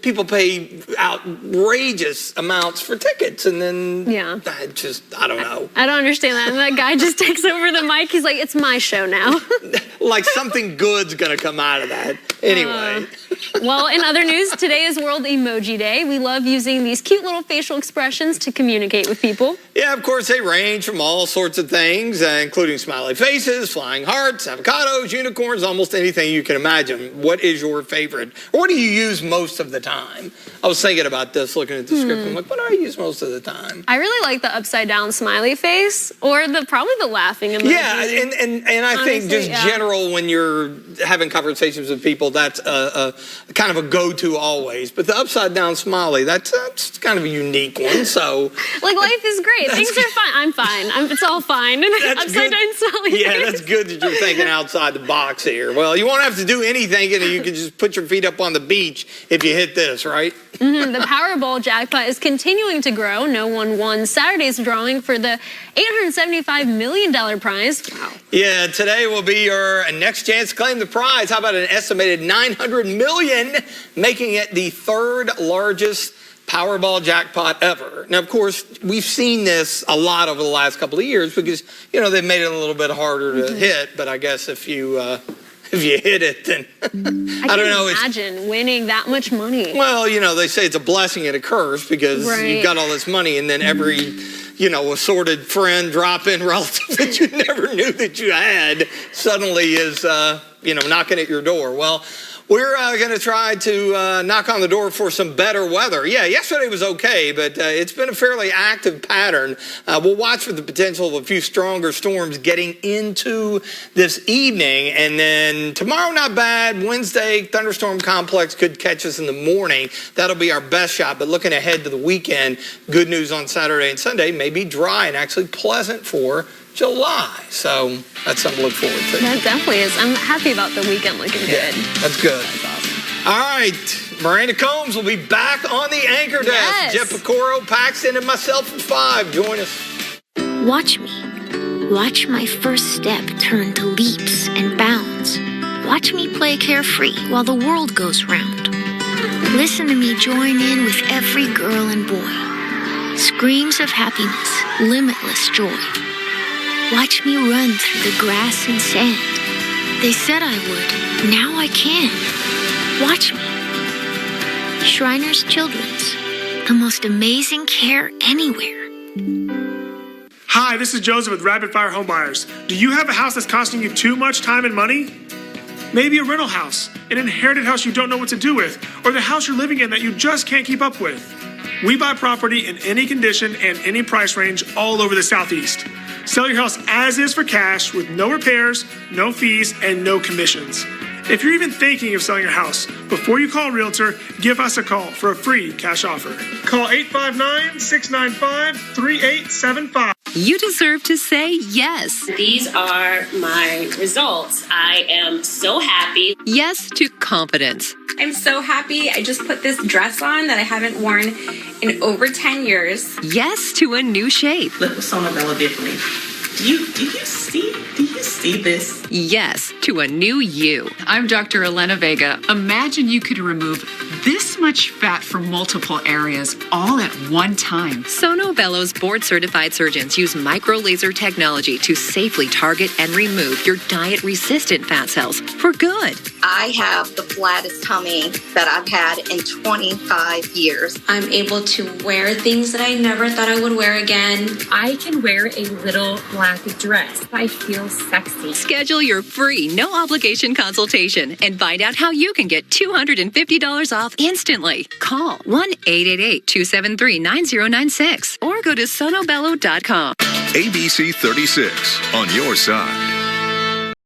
people pay outrageous amounts for tickets, and then I don't know. I don't understand that. And that guy just takes over the mic. He's like, "It's my show now." Like something good's going to come out of that. Anyway. Well, in other news, today is World Emoji Day. We love using these cute little facial expressions to communicate with people. Yeah, of course, they range from all sorts of things, including smiley faces, flying hearts, avocados, unicorns, almost anything you can imagine. What is your favorite? Or what do you use most of the time? I was thinking about this, looking at the script. I'm like, what do I use most of the time? I really like the upside down smiley face or probably the laughing emoji. Yeah, and I think just general when you're having conversations with people, that's a kind of a go-to always. But the upside down smiley, that's kind of a unique one. So like life is great. Things are fine. I'm fine. It's all fine. Upside down smiley. Yeah, that's good that you're thinking outside the box here. Well, you won't have to do anything, and you can just put your feet up on the beach if you hit this, right? The Powerball jackpot is continuing to grow. No one won Saturday's drawing for the $875 million prize. Wow. Yeah, today will be your next chance to claim the prize. How about an estimated $900 million, making it the third largest Powerball jackpot ever. Now, of course, we've seen this a lot over the last couple of years because, they've made it a little bit harder to hit. But I guess if you hit it, then I don't know. Imagine winning that much money. Well, they say it's a blessing and a curse because you've got all this money and then every assorted friend, drop-in relative that you never knew that you had suddenly is, knocking at your door. Well, we're going to try to knock on the door for some better weather. Yeah, yesterday was okay, but it's been a fairly active pattern. We'll watch for the potential of a few stronger storms getting into this evening. And then tomorrow, not bad. Wednesday, thunderstorm complex could catch us in the morning. That'll be our best shot. But looking ahead to the weekend, good news on Saturday and Sunday, may be dry and actually pleasant for July. So that's something to look forward to. That definitely is. I'm happy about the weekend looking good. That's good. That's awesome. All right, Miranda Combs will be back on the anchor desk. Yes. Jeff Pecoro, Paxton, and myself at 5. Join us. Watch me. Watch my first step turn to leaps and bounds. Watch me play carefree while the world goes round. Listen to me join in with every girl and boy. Screams of happiness, limitless joy. Watch me run through the grass and sand. They said I would, now I can. Watch me. Shriners Children's, the most amazing care anywhere. Hi, this is Joseph with Rapid Fire Homebuyers. Do you have a house that's costing you too much time and money? Maybe a rental house, an inherited house you don't know what to do with, or the house you're living in that you just can't keep up with. We buy property in any condition and any price range all over the Southeast. Sell your house as is for cash with no repairs, no fees, and no commissions. If you're even thinking of selling your house, before you call a realtor, give us a call for a free cash offer. Call 859-695-3875. You deserve to say yes. These are my results. I am so happy. Yes to confidence. I'm so happy. I just put this dress on that I haven't worn in over 10 years. Yes to a new shape. Look what Sono Bello did for me. Do you see this? Yes to a new you. I'm Dr. Elena Vega. Imagine you could remove this much fat from multiple areas all at one time. Sono Bello's board-certified surgeons use micro-laser technology to safely target and remove your diet-resistant fat cells for good. I have the flattest tummy that I've had in 25 years. I'm able to wear things that I never thought I would wear again. I can wear a little black dress. I feel sexy. Schedule your free, no-obligation consultation and find out how you can get $250 off instantly. Call 1-888-273-9096 or go to sonobello.com. ABC 36 on your side.